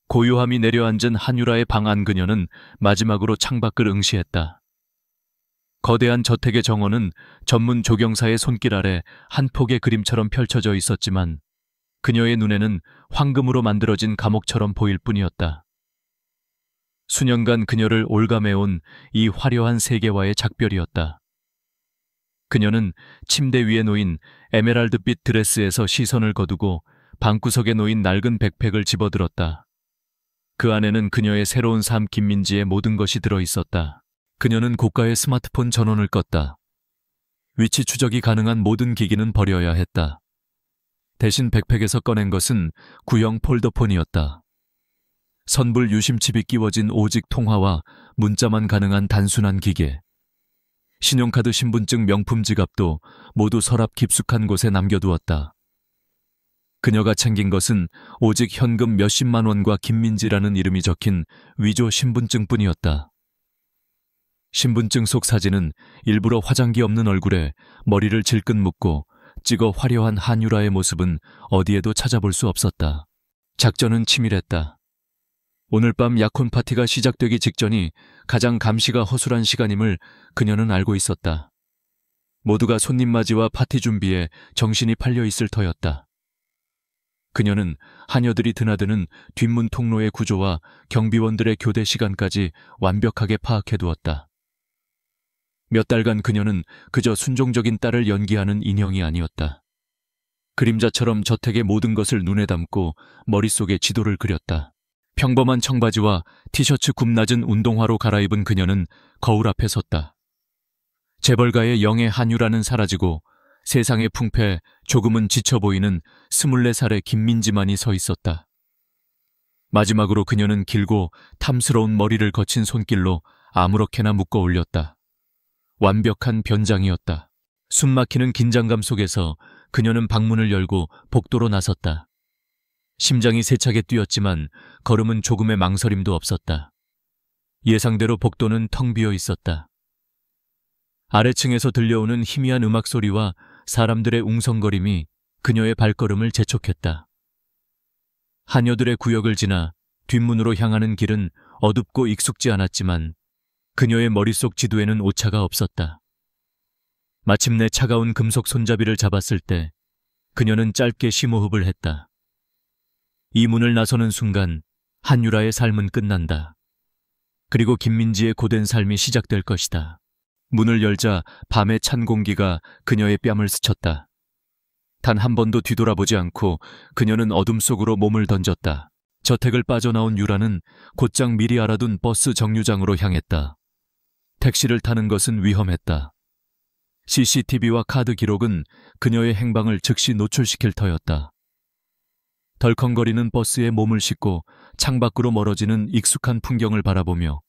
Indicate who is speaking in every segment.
Speaker 1: 고요함이 내려앉은 한유라의 방 안 그녀는 마지막으로 창밖을 응시했다. 거대한 저택의 정원은 전문 조경사의 손길 아래 한 폭의 그림처럼 펼쳐져 있었지만 그녀의 눈에는 황금으로 만들어진 감옥처럼 보일 뿐이었다. 수년간 그녀를 올가매온 이 화려한 세계와의 작별이었다. 그녀는 침대 위에 놓인 에메랄드빛 드레스에서 시선을 거두고 방구석에 놓인 낡은 백팩을 집어들었다. 그 안에는 그녀의 새로운 삶 김민지의 모든 것이 들어있었다. 그녀는 고가의 스마트폰 전원을 껐다. 위치 추적이 가능한 모든 기기는 버려야 했다. 대신 백팩에서 꺼낸 것은 구형 폴더폰이었다. 선불 유심칩이 끼워진 오직 통화와 문자만 가능한 단순한 기계. 신용카드, 신분증, 명품 지갑도 모두 서랍 깊숙한 곳에 남겨두었다. 그녀가 챙긴 것은 오직 현금 몇십만 원과 김민지라는 이름이 적힌 위조 신분증뿐이었다. 신분증 속 사진은 일부러 화장기 없는 얼굴에 머리를 질끈 묶고 찍어 화려한 한유라의 모습은 어디에도 찾아볼 수 없었다. 작전은 치밀했다. 오늘 밤 약혼 파티가 시작되기 직전이 가장 감시가 허술한 시간임을 그녀는 알고 있었다. 모두가 손님 맞이와 파티 준비에 정신이 팔려 있을 터였다. 그녀는 하녀들이 드나드는 뒷문 통로의 구조와 경비원들의 교대 시간까지 완벽하게 파악해두었다. 몇 달간 그녀는 그저 순종적인 딸을 연기하는 인형이 아니었다. 그림자처럼 저택의 모든 것을 눈에 담고 머릿속에 지도를 그렸다. 평범한 청바지와 티셔츠 굽낮은 운동화로 갈아입은 그녀는 거울 앞에 섰다. 재벌가의 영의 한유라는 사라지고 세상의 풍패 조금은 지쳐 보이는 24살의 김민지만이 서 있었다. 마지막으로 그녀는 길고 탐스러운 머리를 거친 손길로 아무렇게나 묶어 올렸다. 완벽한 변장이었다. 숨막히는 긴장감 속에서 그녀는 방문을 열고 복도로 나섰다. 심장이 세차게 뛰었지만 걸음은 조금의 망설임도 없었다. 예상대로 복도는 텅 비어 있었다. 아래층에서 들려오는 희미한 음악 소리와 사람들의 웅성거림이 그녀의 발걸음을 재촉했다. 하녀들의 구역을 지나 뒷문으로 향하는 길은 어둡고 익숙지 않았지만 그녀의 머릿속 지도에는 오차가 없었다. 마침내 차가운 금속 손잡이를 잡았을 때 그녀는 짧게 심호흡을 했다. 이 문을 나서는 순간 한유라의 삶은 끝난다. 그리고 김민지의 고된 삶이 시작될 것이다. 문을 열자 밤의 찬 공기가 그녀의 뺨을 스쳤다. 단 한 번도 뒤돌아보지 않고 그녀는 어둠 속으로 몸을 던졌다. 저택을 빠져나온 유라는 곧장 미리 알아둔 버스 정류장으로 향했다. 택시를 타는 것은 위험했다. CCTV와 카드 기록은 그녀의 행방을 즉시 노출시킬 터였다. 덜컹거리는 버스에 몸을 싣고 창밖으로 멀어지는 익숙한 풍경을 바라보며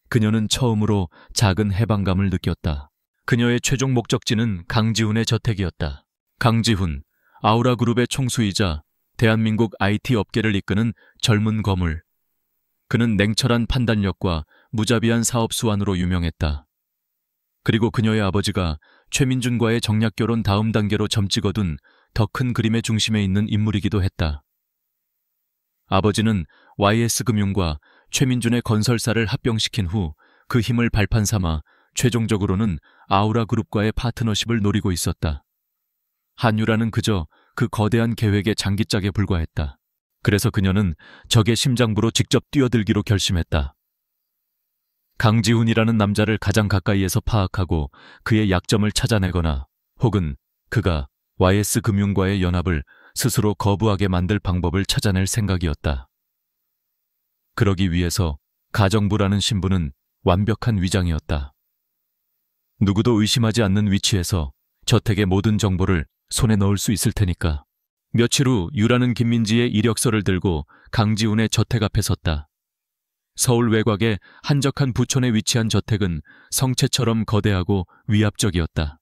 Speaker 1: 그녀는 처음으로 작은 해방감을 느꼈다. 그녀의 최종 목적지는 강지훈의 저택이었다. 강지훈, 아우라그룹의 총수이자 대한민국 IT 업계를 이끄는 젊은 거물. 그는 냉철한 판단력과 무자비한 사업 수완으로 유명했다. 그리고 그녀의 아버지가 최민준과의 정략결혼 다음 단계로 점찍어둔 더 큰 그림의 중심에 있는 인물이기도 했다. 아버지는 YS금융과 최민준의 건설사를 합병시킨 후 그 힘을 발판 삼아 최종적으로는 아우라그룹과의 파트너십을 노리고 있었다. 한유라는 그저 그 거대한 계획의 장기짝에 불과했다. 그래서 그녀는 적의 심장부로 직접 뛰어들기로 결심했다. 강지훈이라는 남자를 가장 가까이에서 파악하고 그의 약점을 찾아내거나 혹은 그가 YS금융과의 연합을 스스로 거부하게 만들 방법을 찾아낼 생각이었다. 그러기 위해서 가정부라는 신분은 완벽한 위장이었다. 누구도 의심하지 않는 위치에서 저택의 모든 정보를 손에 넣을 수 있을 테니까. 며칠 후 유라는 김민지의 이력서를 들고 강지훈의 저택 앞에 섰다. 서울 외곽의 한적한 부촌에 위치한 저택은 성체처럼 거대하고 위압적이었다.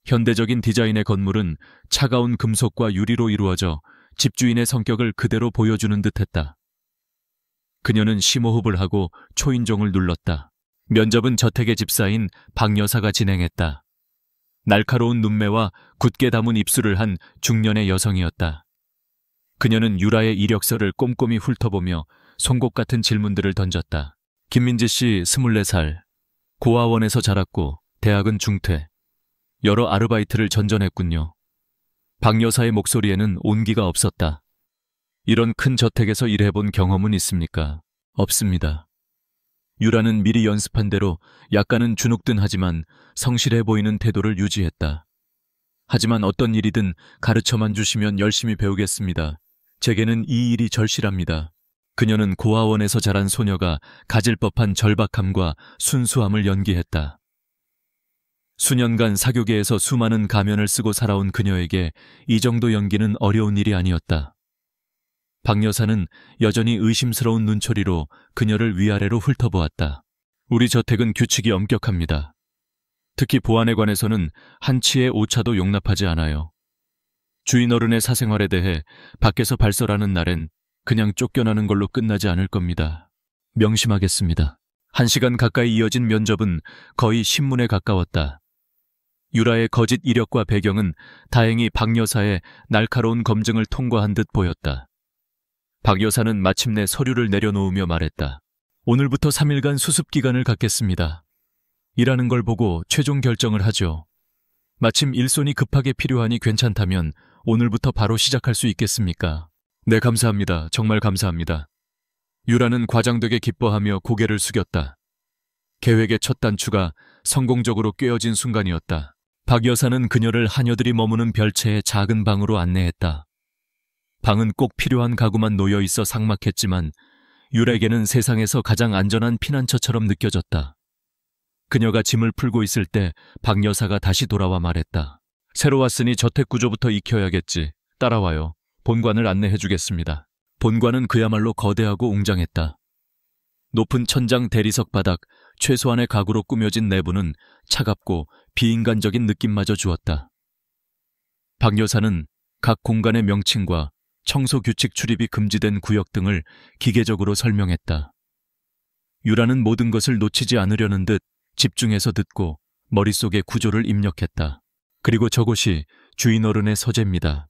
Speaker 1: 현대적인 디자인의 건물은 차가운 금속과 유리로 이루어져 집주인의 성격을 그대로 보여주는 듯했다. 그녀는 심호흡을 하고 초인종을 눌렀다. 면접은 저택의 집사인 박 여사가 진행했다. 날카로운 눈매와 굳게 담은 입술을 한 중년의 여성이었다. 그녀는 유라의 이력서를 꼼꼼히 훑어보며 송곳 같은 질문들을 던졌다. 김민지 씨 24살. 고아원에서 자랐고 대학은 중퇴. 여러 아르바이트를 전전했군요. 박 여사의 목소리에는 온기가 없었다. 이런 큰 저택에서 일해본 경험은 있습니까? 없습니다. 유라는 미리 연습한 대로 약간은 주눅든 하지만 성실해 보이는 태도를 유지했다. 하지만 어떤 일이든 가르쳐만 주시면 열심히 배우겠습니다. 제게는 이 일이 절실합니다. 그녀는 고아원에서 자란 소녀가 가질 법한 절박함과 순수함을 연기했다. 수년간 사교계에서 수많은 가면을 쓰고 살아온 그녀에게 이 정도 연기는 어려운 일이 아니었다. 박 여사는 여전히 의심스러운 눈초리로 그녀를 위아래로 훑어보았다. 우리 저택은 규칙이 엄격합니다. 특히 보안에 관해서는 한치의 오차도 용납하지 않아요. 주인 어른의 사생활에 대해 밖에서 발설하는 날엔 그냥 쫓겨나는 걸로 끝나지 않을 겁니다. 명심하겠습니다. 1시간 가까이 이어진 면접은 거의 신문에 가까웠다. 유라의 거짓 이력과 배경은 다행히 박 여사의 날카로운 검증을 통과한 듯 보였다. 박 여사는 마침내 서류를 내려놓으며 말했다. 오늘부터 3일간 수습 기간을 갖겠습니다. 일하는 걸 보고 최종 결정을 하죠. 마침 일손이 급하게 필요하니 괜찮다면 오늘부터 바로 시작할 수 있겠습니까? 네, 감사합니다. 정말 감사합니다. 유라는 과장되게 기뻐하며 고개를 숙였다. 계획의 첫 단추가 성공적으로 꿰어진 순간이었다. 박 여사는 그녀를 하녀들이 머무는 별채의 작은 방으로 안내했다. 방은 꼭 필요한 가구만 놓여 있어 삭막했지만 유라에게는 세상에서 가장 안전한 피난처처럼 느껴졌다. 그녀가 짐을 풀고 있을 때 박 여사가 다시 돌아와 말했다. 새로 왔으니 저택 구조부터 익혀야겠지. 따라와요. 본관을 안내해주겠습니다. 본관은 그야말로 거대하고 웅장했다. 높은 천장 대리석 바닥, 최소한의 가구로 꾸며진 내부는 차갑고 비인간적인 느낌마저 주었다. 박 여사는 각 공간의 명칭과 청소 규칙 출입이 금지된 구역 등을 기계적으로 설명했다. 유라는 모든 것을 놓치지 않으려는 듯 집중해서 듣고 머릿속에 구조를 입력했다. 그리고 저곳이 주인 어른의 서재입니다.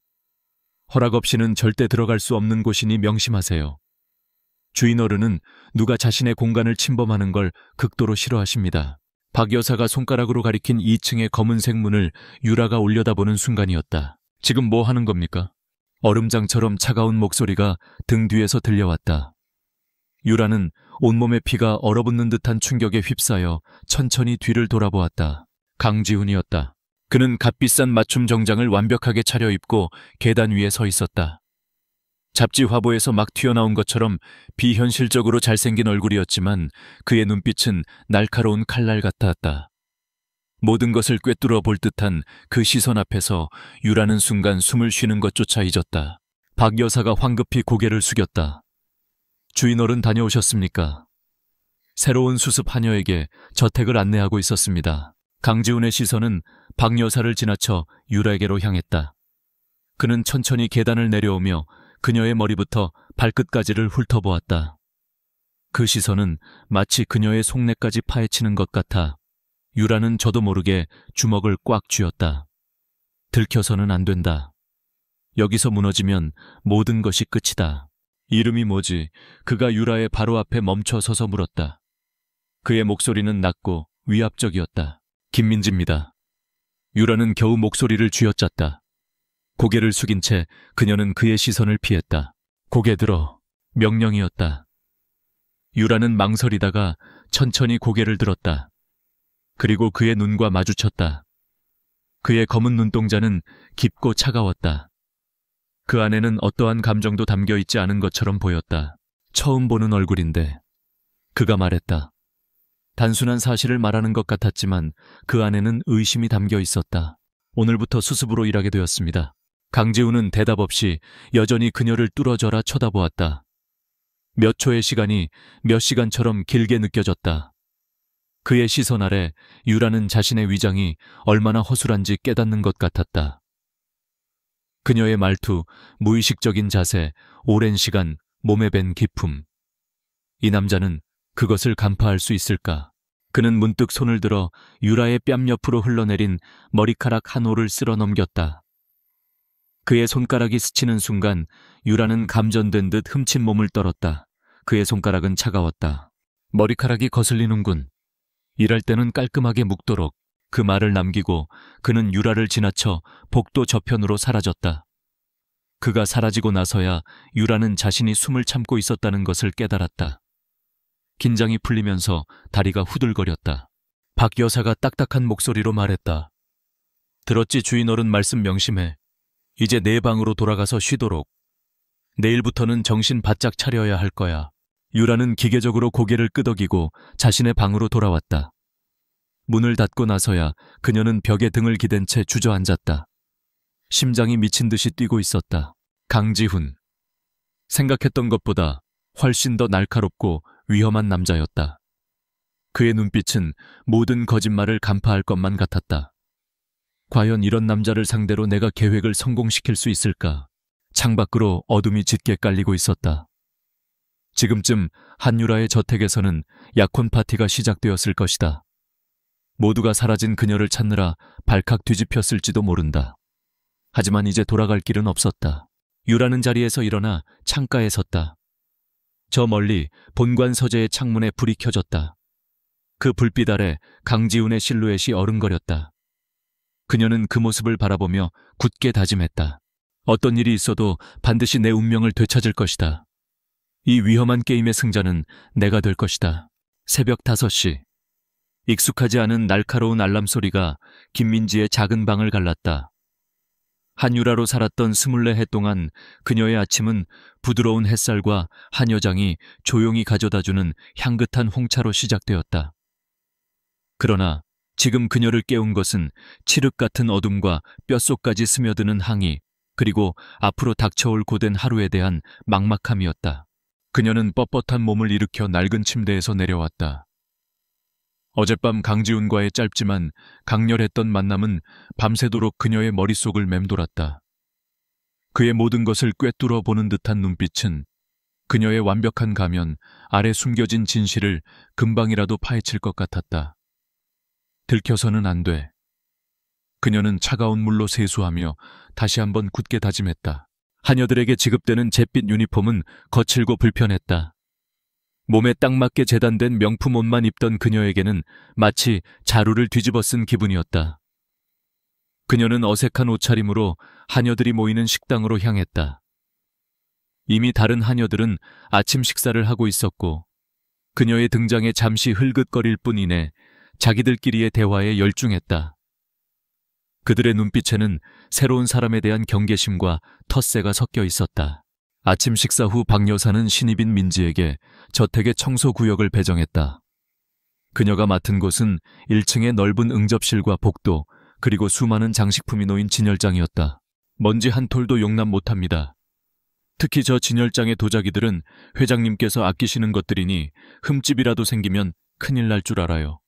Speaker 1: 허락 없이는 절대 들어갈 수 없는 곳이니 명심하세요. 주인 어른은 누가 자신의 공간을 침범하는 걸 극도로 싫어하십니다. 박 여사가 손가락으로 가리킨 2층의 검은색 문을 유라가 올려다보는 순간이었다. 지금 뭐 하는 겁니까? 얼음장처럼 차가운 목소리가 등 뒤에서 들려왔다. 유라는 온몸의 피가 얼어붙는 듯한 충격에 휩싸여 천천히 뒤를 돌아보았다. 강지훈이었다. 그는 값비싼 맞춤 정장을 완벽하게 차려입고 계단 위에 서 있었다. 잡지 화보에서 막 튀어나온 것처럼 비현실적으로 잘생긴 얼굴이었지만 그의 눈빛은 날카로운 칼날 같았다. 모든 것을 꿰뚫어 볼 듯한 그 시선 앞에서 유라는 순간 숨을 쉬는 것조차 잊었다. 박 여사가 황급히 고개를 숙였다. 주인 어른 다녀오셨습니까? 새로운 수습 하녀에게 저택을 안내하고 있었습니다. 강지훈의 시선은 박 여사를 지나쳐 유라에게로 향했다. 그는 천천히 계단을 내려오며 그녀의 머리부터 발끝까지를 훑어보았다. 그 시선은 마치 그녀의 속내까지 파헤치는 것 같아 유라는 저도 모르게 주먹을 꽉 쥐었다. 들켜서는 안 된다. 여기서 무너지면 모든 것이 끝이다. 이름이 뭐지? 그가 유라의 바로 앞에 멈춰 서서 물었다. 그의 목소리는 낮고 위압적이었다. 김민지입니다. 유라는 겨우 목소리를 쥐어짰다. 고개를 숙인 채 그녀는 그의 시선을 피했다. 고개 들어. 명령이었다. 유라는 망설이다가 천천히 고개를 들었다. 그리고 그의 눈과 마주쳤다. 그의 검은 눈동자는 깊고 차가웠다. 그 안에는 어떠한 감정도 담겨 있지 않은 것처럼 보였다. 처음 보는 얼굴인데. 그가 말했다. 단순한 사실을 말하는 것 같았지만 그 안에는 의심이 담겨 있었다. 오늘부터 수습으로 일하게 되었습니다. 강지훈은 대답 없이 여전히 그녀를 뚫어져라 쳐다보았다. 몇 초의 시간이 몇 시간처럼 길게 느껴졌다. 그의 시선 아래 유라는 자신의 위장이 얼마나 허술한지 깨닫는 것 같았다. 그녀의 말투, 무의식적인 자세, 오랜 시간 몸에 밴 기품. 이 남자는 그것을 간파할 수 있을까? 그는 문득 손을 들어 유라의 뺨 옆으로 흘러내린 머리카락 한 올을 쓸어 넘겼다. 그의 손가락이 스치는 순간 유라는 감전된 듯 흠친 몸을 떨었다. 그의 손가락은 차가웠다. 머리카락이 거슬리는군. 일할 때는 깔끔하게 묵도록. 그 말을 남기고 그는 유라를 지나쳐 복도 저편으로 사라졌다. 그가 사라지고 나서야 유라는 자신이 숨을 참고 있었다는 것을 깨달았다. 긴장이 풀리면서 다리가 후들거렸다. 박 여사가 딱딱한 목소리로 말했다. 들었지 주인 어른 말씀 명심해. 이제 내 방으로 돌아가서 쉬도록. 내일부터는 정신 바짝 차려야 할 거야. 유라는 기계적으로 고개를 끄덕이고 자신의 방으로 돌아왔다. 문을 닫고 나서야 그녀는 벽에 등을 기댄 채 주저앉았다. 심장이 미친 듯이 뛰고 있었다. 강지훈. 생각했던 것보다 훨씬 더 날카롭고 위험한 남자였다. 그의 눈빛은 모든 거짓말을 간파할 것만 같았다. 과연 이런 남자를 상대로 내가 계획을 성공시킬 수 있을까? 창밖으로 어둠이 짙게 깔리고 있었다. 지금쯤 한유라의 저택에서는 약혼 파티가 시작되었을 것이다. 모두가 사라진 그녀를 찾느라 발칵 뒤집혔을지도 모른다. 하지만 이제 돌아갈 길은 없었다. 유라는 자리에서 일어나 창가에 섰다. 저 멀리 본관 서재의 창문에 불이 켜졌다. 그 불빛 아래 강지훈의 실루엣이 어른거렸다. 그녀는 그 모습을 바라보며 굳게 다짐했다. 어떤 일이 있어도 반드시 내 운명을 되찾을 것이다. 이 위험한 게임의 승자는 내가 될 것이다. 새벽 5시. 익숙하지 않은 날카로운 알람 소리가 김민지의 작은 방을 갈랐다. 한유라로 살았던 24해 동안 그녀의 아침은 부드러운 햇살과 한 여장이 조용히 가져다주는 향긋한 홍차로 시작되었다. 그러나 지금 그녀를 깨운 것은 칠흑 같은 어둠과 뼛속까지 스며드는 항의, 그리고 앞으로 닥쳐올 고된 하루에 대한 막막함이었다. 그녀는 뻣뻣한 몸을 일으켜 낡은 침대에서 내려왔다. 어젯밤 강지훈과의 짧지만 강렬했던 만남은 밤새도록 그녀의 머릿속을 맴돌았다. 그의 모든 것을 꿰뚫어 보는 듯한 눈빛은 그녀의 완벽한 가면 아래 숨겨진 진실을 금방이라도 파헤칠 것 같았다. 들켜서는 안 돼. 그녀는 차가운 물로 세수하며 다시 한번 굳게 다짐했다. 하녀들에게 지급되는 잿빛 유니폼은 거칠고 불편했다. 몸에 딱 맞게 재단된 명품 옷만 입던 그녀에게는 마치 자루를 뒤집어 쓴 기분이었다. 그녀는 어색한 옷차림으로 하녀들이 모이는 식당으로 향했다. 이미 다른 하녀들은 아침 식사를 하고 있었고 그녀의 등장에 잠시 흘긋거릴 뿐이네 자기들끼리의 대화에 열중했다. 그들의 눈빛에는 새로운 사람에 대한 경계심과 텃세가 섞여 있었다. 아침 식사 후 박 여사는 신입인 민지에게 저택의 청소 구역을 배정했다. 그녀가 맡은 곳은 1층의 넓은 응접실과 복도, 그리고 수많은 장식품이 놓인 진열장이었다. 먼지 한 톨도 용납 못합니다. 특히 저 진열장의 도자기들은 회장님께서 아끼시는 것들이니 흠집이라도 생기면 큰일 날 줄 알아요.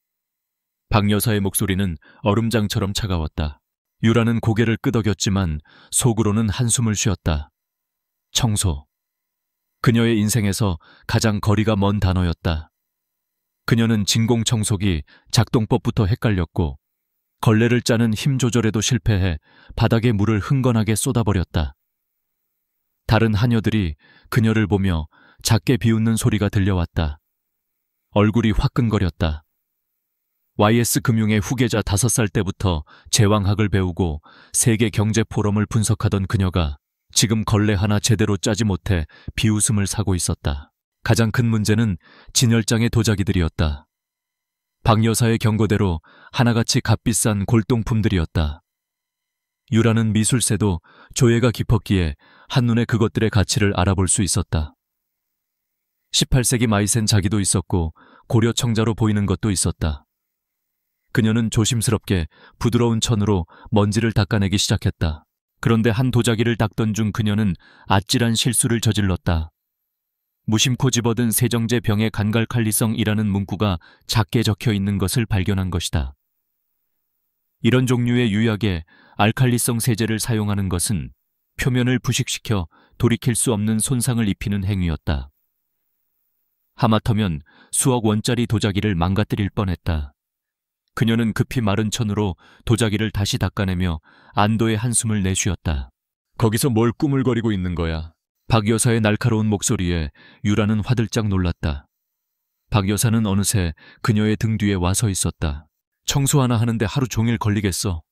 Speaker 1: 박 여사의 목소리는 얼음장처럼 차가웠다. 유라는 고개를 끄덕였지만 속으로는 한숨을 쉬었다. 청소. 그녀의 인생에서 가장 거리가 먼 단어였다. 그녀는 진공청소기, 작동법부터 헷갈렸고 걸레를 짜는 힘 조절에도 실패해 바닥에 물을 흥건하게 쏟아버렸다. 다른 하녀들이 그녀를 보며 작게 비웃는 소리가 들려왔다. 얼굴이 화끈거렸다. YS금융의 후계자 5살 때부터 제왕학을 배우고 세계 경제 포럼을 분석하던 그녀가 지금 걸레 하나 제대로 짜지 못해 비웃음을 사고 있었다. 가장 큰 문제는 진열장의 도자기들이었다. 박 여사의 경고대로 하나같이 값비싼 골동품들이었다. 유라는 미술새도 조예가 깊었기에 한눈에 그것들의 가치를 알아볼 수 있었다. 18세기 마이센 자기도 있었고 고려 청자로 보이는 것도 있었다. 그녀는 조심스럽게 부드러운 천으로 먼지를 닦아내기 시작했다. 그런데 한 도자기를 닦던 중 그녀는 아찔한 실수를 저질렀다. 무심코 집어든 세정제 병에 간갈칼리성이라는 문구가 작게 적혀 있는 것을 발견한 것이다. 이런 종류의 유약에 알칼리성 세제를 사용하는 것은 표면을 부식시켜 돌이킬 수 없는 손상을 입히는 행위였다. 하마터면 수억 원짜리 도자기를 망가뜨릴 뻔했다. 그녀는 급히 마른 천으로 도자기를 다시 닦아내며 안도의 한숨을 내쉬었다. 거기서 뭘 꾸물거리고 있는 거야? 박 여사의 날카로운 목소리에 유라는 화들짝 놀랐다. 박 여사는 어느새 그녀의 등 뒤에 와 서 있었다. 청소 하나 하는데 하루 종일 걸리겠어.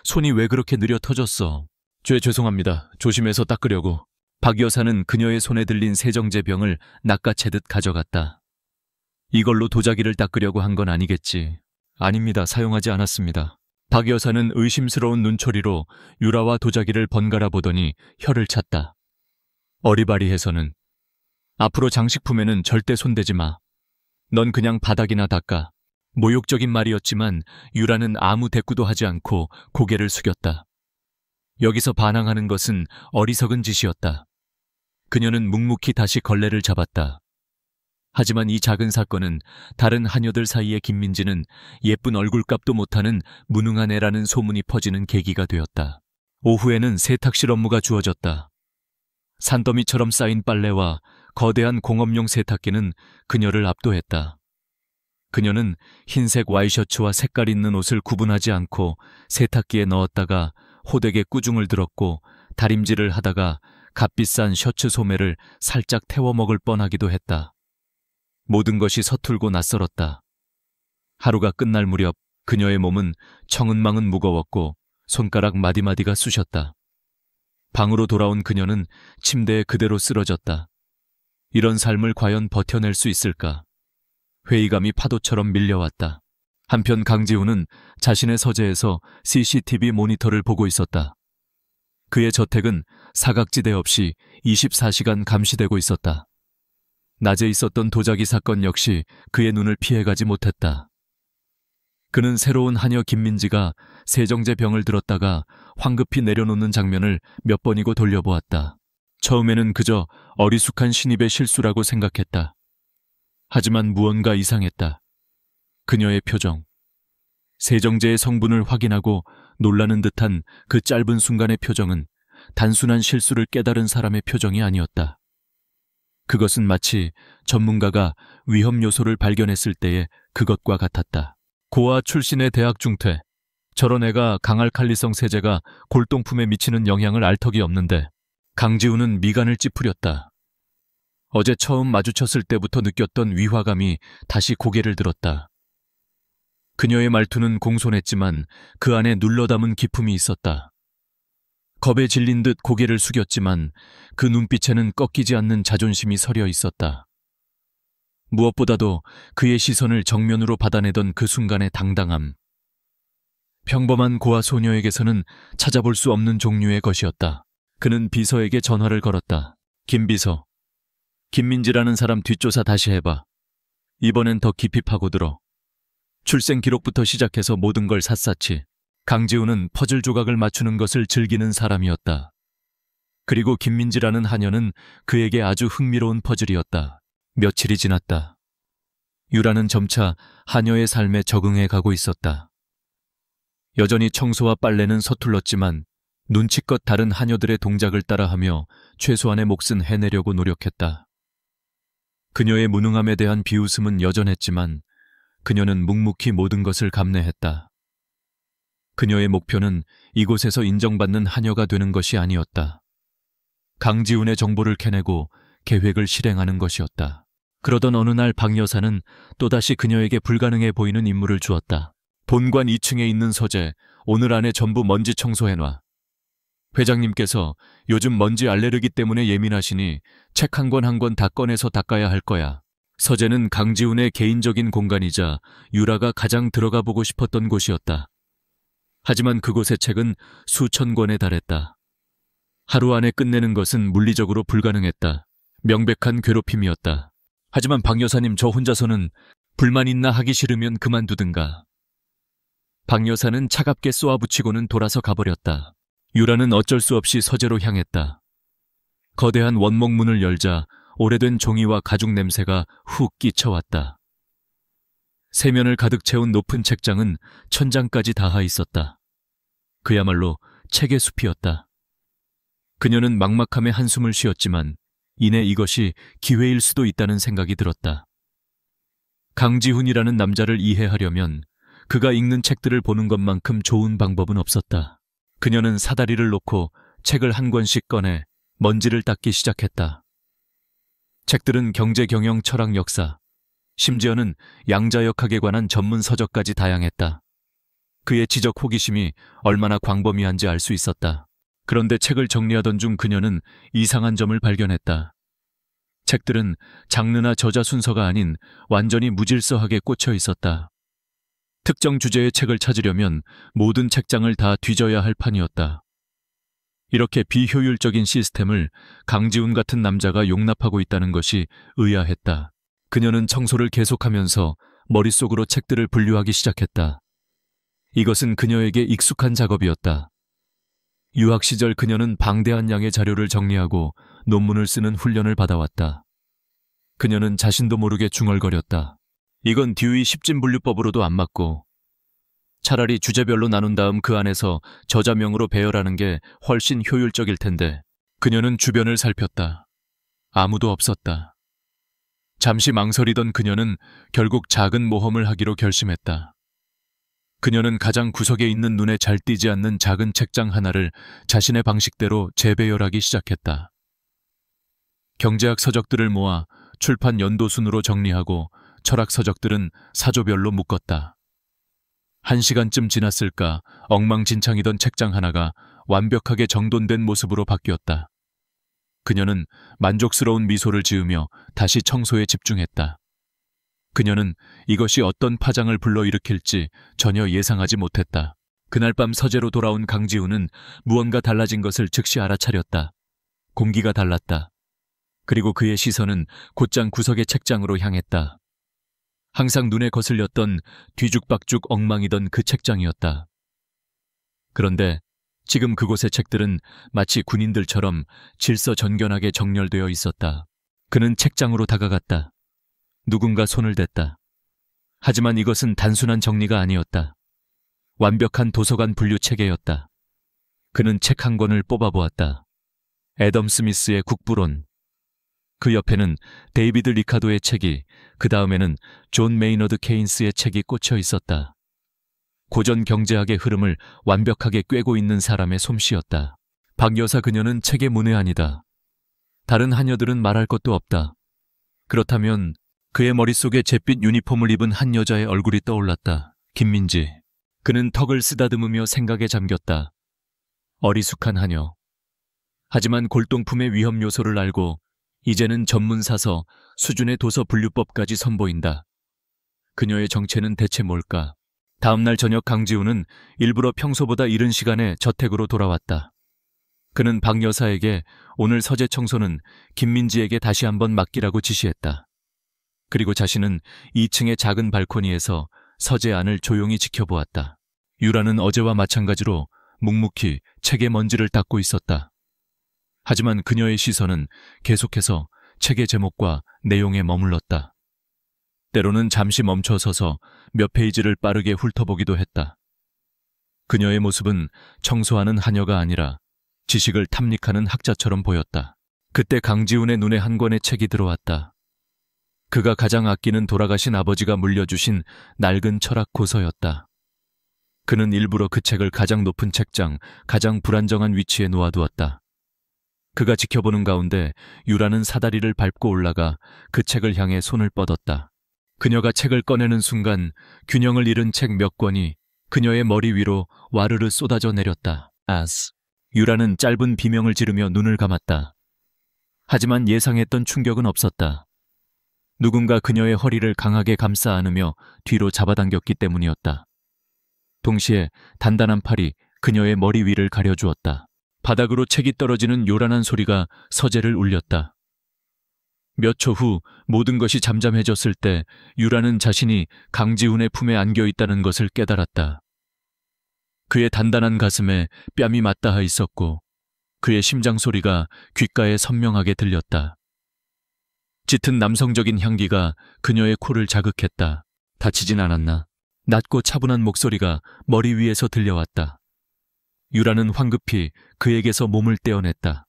Speaker 1: 손이 왜 그렇게 느려 터졌어? 죄송합니다. 조심해서 닦으려고. 박 여사는 그녀의 손에 들린 세정제병을 낚아채듯 가져갔다. 이걸로 도자기를 닦으려고 한 건 아니겠지. 아닙니다. 사용하지 않았습니다. 박 여사는 의심스러운 눈초리로 유라와 도자기를 번갈아 보더니 혀를 찼다. 어리바리해서는. 앞으로 장식품에는 절대 손대지 마. 넌 그냥 바닥이나 닦아. 모욕적인 말이었지만 유라는 아무 대꾸도 하지 않고 고개를 숙였다. 여기서 반항하는 것은 어리석은 짓이었다. 그녀는 묵묵히 다시 걸레를 잡았다. 하지만 이 작은 사건은 다른 하녀들 사이에 김민지는 예쁜 얼굴값도 못하는 무능한 애라는 소문이 퍼지는 계기가 되었다. 오후에는 세탁실 업무가 주어졌다. 산더미처럼 쌓인 빨래와 거대한 공업용 세탁기는 그녀를 압도했다. 그녀는 흰색 와이셔츠와 색깔 있는 옷을 구분하지 않고 세탁기에 넣었다가 호되게 꾸중을 들었고 다림질을 하다가 값비싼 셔츠 소매를 살짝 태워 먹을 뻔하기도 했다. 모든 것이 서툴고 낯설었다. 하루가 끝날 무렵 그녀의 몸은 청은망은 무거웠고 손가락 마디마디가 쑤셨다. 방으로 돌아온 그녀는 침대에 그대로 쓰러졌다. 이런 삶을 과연 버텨낼 수 있을까? 회의감이 파도처럼 밀려왔다. 한편 강지훈은 자신의 서재에서 CCTV 모니터를 보고 있었다. 그의 저택은 사각지대 없이 24시간 감시되고 있었다. 낮에 있었던 도자기 사건 역시 그의 눈을 피해가지 못했다. 그는 새로운 하녀 김민지가 세정제 병을 들었다가 황급히 내려놓는 장면을 몇 번이고 돌려보았다. 처음에는 그저 어리숙한 신입의 실수라고 생각했다. 하지만 무언가 이상했다. 그녀의 표정. 세정제의 성분을 확인하고 놀라는 듯한 그 짧은 순간의 표정은 단순한 실수를 깨달은 사람의 표정이 아니었다. 그것은 마치 전문가가 위험 요소를 발견했을 때의 그것과 같았다. 고아 출신의 대학 중퇴. 저런 애가 강알칼리성 세제가 골동품에 미치는 영향을 알 턱이 없는데. 강지훈은 미간을 찌푸렸다. 어제 처음 마주쳤을 때부터 느꼈던 위화감이 다시 고개를 들었다. 그녀의 말투는 공손했지만 그 안에 눌러담은 기품이 있었다. 겁에 질린 듯 고개를 숙였지만 그 눈빛에는 꺾이지 않는 자존심이 서려 있었다. 무엇보다도 그의 시선을 정면으로 받아내던 그 순간의 당당함. 평범한 고아 소녀에게서는 찾아볼 수 없는 종류의 것이었다. 그는 비서에게 전화를 걸었다. 김 비서, 김민지라는 사람 뒷조사 다시 해봐. 이번엔 더 깊이 파고들어. 출생 기록부터 시작해서 모든 걸 샅샅이. 강지훈은 퍼즐 조각을 맞추는 것을 즐기는 사람이었다. 그리고 김민지라는 하녀는 그에게 아주 흥미로운 퍼즐이었다. 며칠이 지났다. 유라는 점차 하녀의 삶에 적응해 가고 있었다. 여전히 청소와 빨래는 서툴렀지만 눈치껏 다른 하녀들의 동작을 따라하며 최소한의 몫은 해내려고 노력했다. 그녀의 무능함에 대한 비웃음은 여전했지만 그녀는 묵묵히 모든 것을 감내했다. 그녀의 목표는 이곳에서 인정받는 하녀가 되는 것이 아니었다. 강지훈의 정보를 캐내고 계획을 실행하는 것이었다. 그러던 어느 날 박 여사는 또다시 그녀에게 불가능해 보이는 임무를 주었다. 본관 2층에 있는 서재, 오늘 안에 전부 먼지 청소해놔. 회장님께서 요즘 먼지 알레르기 때문에 예민하시니 책 한 권 한 권 다 꺼내서 닦아야 할 거야. 서재는 강지훈의 개인적인 공간이자 유라가 가장 들어가 보고 싶었던 곳이었다. 하지만 그곳의 책은 수천 권에 달했다. 하루 안에 끝내는 것은 물리적으로 불가능했다. 명백한 괴롭힘이었다. 하지만 박 여사님, 저 혼자서는 불만 있나 하기 싫으면 그만두든가. 박 여사는 차갑게 쏘아붙이고는 돌아서 가버렸다. 유라는 어쩔 수 없이 서재로 향했다. 거대한 원목 문을 열자 오래된 종이와 가죽 냄새가 훅 끼쳐왔다. 세면을 가득 채운 높은 책장은 천장까지 닿아 있었다. 그야말로 책의 숲이었다. 그녀는 막막함에 한숨을 쉬었지만 이내 이것이 기회일 수도 있다는 생각이 들었다. 강지훈이라는 남자를 이해하려면 그가 읽는 책들을 보는 것만큼 좋은 방법은 없었다. 그녀는 사다리를 놓고 책을 한 권씩 꺼내 먼지를 닦기 시작했다. 책들은 경제, 경영, 철학, 역사, 심지어는 양자역학에 관한 전문 서적까지 다양했다. 그의 지적 호기심이 얼마나 광범위한지 알 수 있었다. 그런데 책을 정리하던 중 그녀는 이상한 점을 발견했다. 책들은 장르나 저자 순서가 아닌 완전히 무질서하게 꽂혀 있었다. 특정 주제의 책을 찾으려면 모든 책장을 다 뒤져야 할 판이었다. 이렇게 비효율적인 시스템을 강지훈 같은 남자가 용납하고 있다는 것이 의아했다. 그녀는 청소를 계속하면서 머릿속으로 책들을 분류하기 시작했다. 이것은 그녀에게 익숙한 작업이었다. 유학 시절 그녀는 방대한 양의 자료를 정리하고 논문을 쓰는 훈련을 받아왔다. 그녀는 자신도 모르게 중얼거렸다. 이건 듀이 십진분류법으로도 안 맞고 차라리 주제별로 나눈 다음 그 안에서 저자명으로 배열하는 게 훨씬 효율적일 텐데. 그녀는 주변을 살폈다. 아무도 없었다. 잠시 망설이던 그녀는 결국 작은 모험을 하기로 결심했다. 그녀는 가장 구석에 있는 눈에 잘 띄지 않는 작은 책장 하나를 자신의 방식대로 재배열하기 시작했다. 경제학 서적들을 모아 출판 연도 순으로 정리하고 철학 서적들은 사조별로 묶었다. 1시간쯤 지났을까 엉망진창이던 책장 하나가 완벽하게 정돈된 모습으로 바뀌었다. 그녀는 만족스러운 미소를 지으며 다시 청소에 집중했다. 그녀는 이것이 어떤 파장을 불러일으킬지 전혀 예상하지 못했다. 그날 밤 서재로 돌아온 강지훈은 무언가 달라진 것을 즉시 알아차렸다. 공기가 달랐다. 그리고 그의 시선은 곧장 구석의 책장으로 향했다. 항상 눈에 거슬렸던 뒤죽박죽 엉망이던 그 책장이었다. 그런데 지금 그곳의 책들은 마치 군인들처럼 질서정연하게 정렬되어 있었다. 그는 책장으로 다가갔다. 누군가 손을 댔다. 하지만 이것은 단순한 정리가 아니었다. 완벽한 도서관 분류 체계였다. 그는 책 한 권을 뽑아보았다. 애덤 스미스의 국부론. 그 옆에는 데이비드 리카도의 책이, 그 다음에는 존 메이너드 케인스의 책이 꽂혀 있었다. 고전 경제학의 흐름을 완벽하게 꿰고 있는 사람의 솜씨였다. 박 여사, 그녀는 책의 문외한이다. 다른 하녀들은 말할 것도 없다. 그렇다면 그의 머릿속에 잿빛 유니폼을 입은 한 여자의 얼굴이 떠올랐다. 김민지. 그는 턱을 쓰다듬으며 생각에 잠겼다. 어리숙한 하녀. 하지만 골동품의 위험 요소를 알고 이제는 전문사서 수준의 도서 분류법까지 선보인다. 그녀의 정체는 대체 뭘까? 다음날 저녁 강지훈은 일부러 평소보다 이른 시간에 저택으로 돌아왔다. 그는 박 여사에게 오늘 서재 청소는 김민지에게 다시 한번 맡기라고 지시했다. 그리고 자신은 2층의 작은 발코니에서 서재 안을 조용히 지켜보았다. 유라는 어제와 마찬가지로 묵묵히 책의 먼지를 닦고 있었다. 하지만 그녀의 시선은 계속해서 책의 제목과 내용에 머물렀다. 때로는 잠시 멈춰서서 몇 페이지를 빠르게 훑어보기도 했다. 그녀의 모습은 청소하는 하녀가 아니라 지식을 탐닉하는 학자처럼 보였다. 그때 강지훈의 눈에 한 권의 책이 들어왔다. 그가 가장 아끼는 돌아가신 아버지가 물려주신 낡은 철학 고서였다. 그는 일부러 그 책을 가장 높은 책장, 가장 불안정한 위치에 놓아두었다. 그가 지켜보는 가운데 유라는 사다리를 밟고 올라가 그 책을 향해 손을 뻗었다. 그녀가 책을 꺼내는 순간 균형을 잃은 책 몇 권이 그녀의 머리 위로 와르르 쏟아져 내렸다. 아스. 유라는 짧은 비명을 지르며 눈을 감았다. 하지만 예상했던 충격은 없었다. 누군가 그녀의 허리를 강하게 감싸 안으며 뒤로 잡아당겼기 때문이었다. 동시에 단단한 팔이 그녀의 머리 위를 가려주었다. 바닥으로 책이 떨어지는 요란한 소리가 서재를 울렸다. 몇 초 후 모든 것이 잠잠해졌을 때 유라는 자신이 강지훈의 품에 안겨 있다는 것을 깨달았다. 그의 단단한 가슴에 뺨이 맞닿아 있었고 그의 심장 소리가 귓가에 선명하게 들렸다. 짙은 남성적인 향기가 그녀의 코를 자극했다. 다치진 않았나? 낮고 차분한 목소리가 머리 위에서 들려왔다. 유라는 황급히 그에게서 몸을 떼어냈다.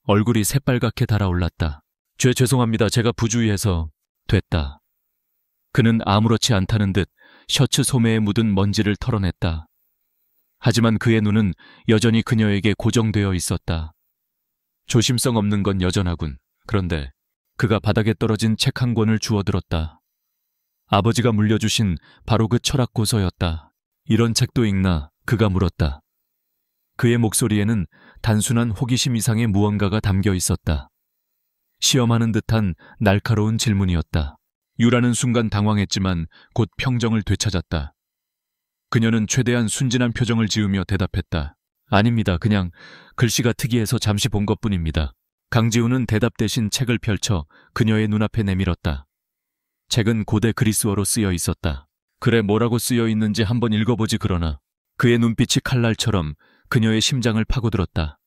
Speaker 1: 얼굴이 새빨갛게 달아올랐다. 죄송합니다. 제가 부주의해서. 됐다. 그는 아무렇지 않다는 듯 셔츠 소매에 묻은 먼지를 털어냈다. 하지만 그의 눈은 여전히 그녀에게 고정되어 있었다. 조심성 없는 건 여전하군. 그런데 그가 바닥에 떨어진 책 한 권을 주워들었다. 아버지가 물려주신 바로 그 철학 고서였다. 이런 책도 읽나? 그가 물었다. 그의 목소리에는 단순한 호기심 이상의 무언가가 담겨 있었다. 시험하는 듯한 날카로운 질문이었다. 유라는 순간 당황했지만 곧 평정을 되찾았다. 그녀는 최대한 순진한 표정을 지으며 대답했다. 아닙니다. 그냥 글씨가 특이해서 잠시 본 것뿐입니다. 강지우는 대답 대신 책을 펼쳐 그녀의 눈앞에 내밀었다. 책은 고대 그리스어로 쓰여 있었다. 그래, 뭐라고 쓰여 있는지 한번 읽어보지. 그러나 그의 눈빛이 칼날처럼 그녀의 심장을 파고들었다.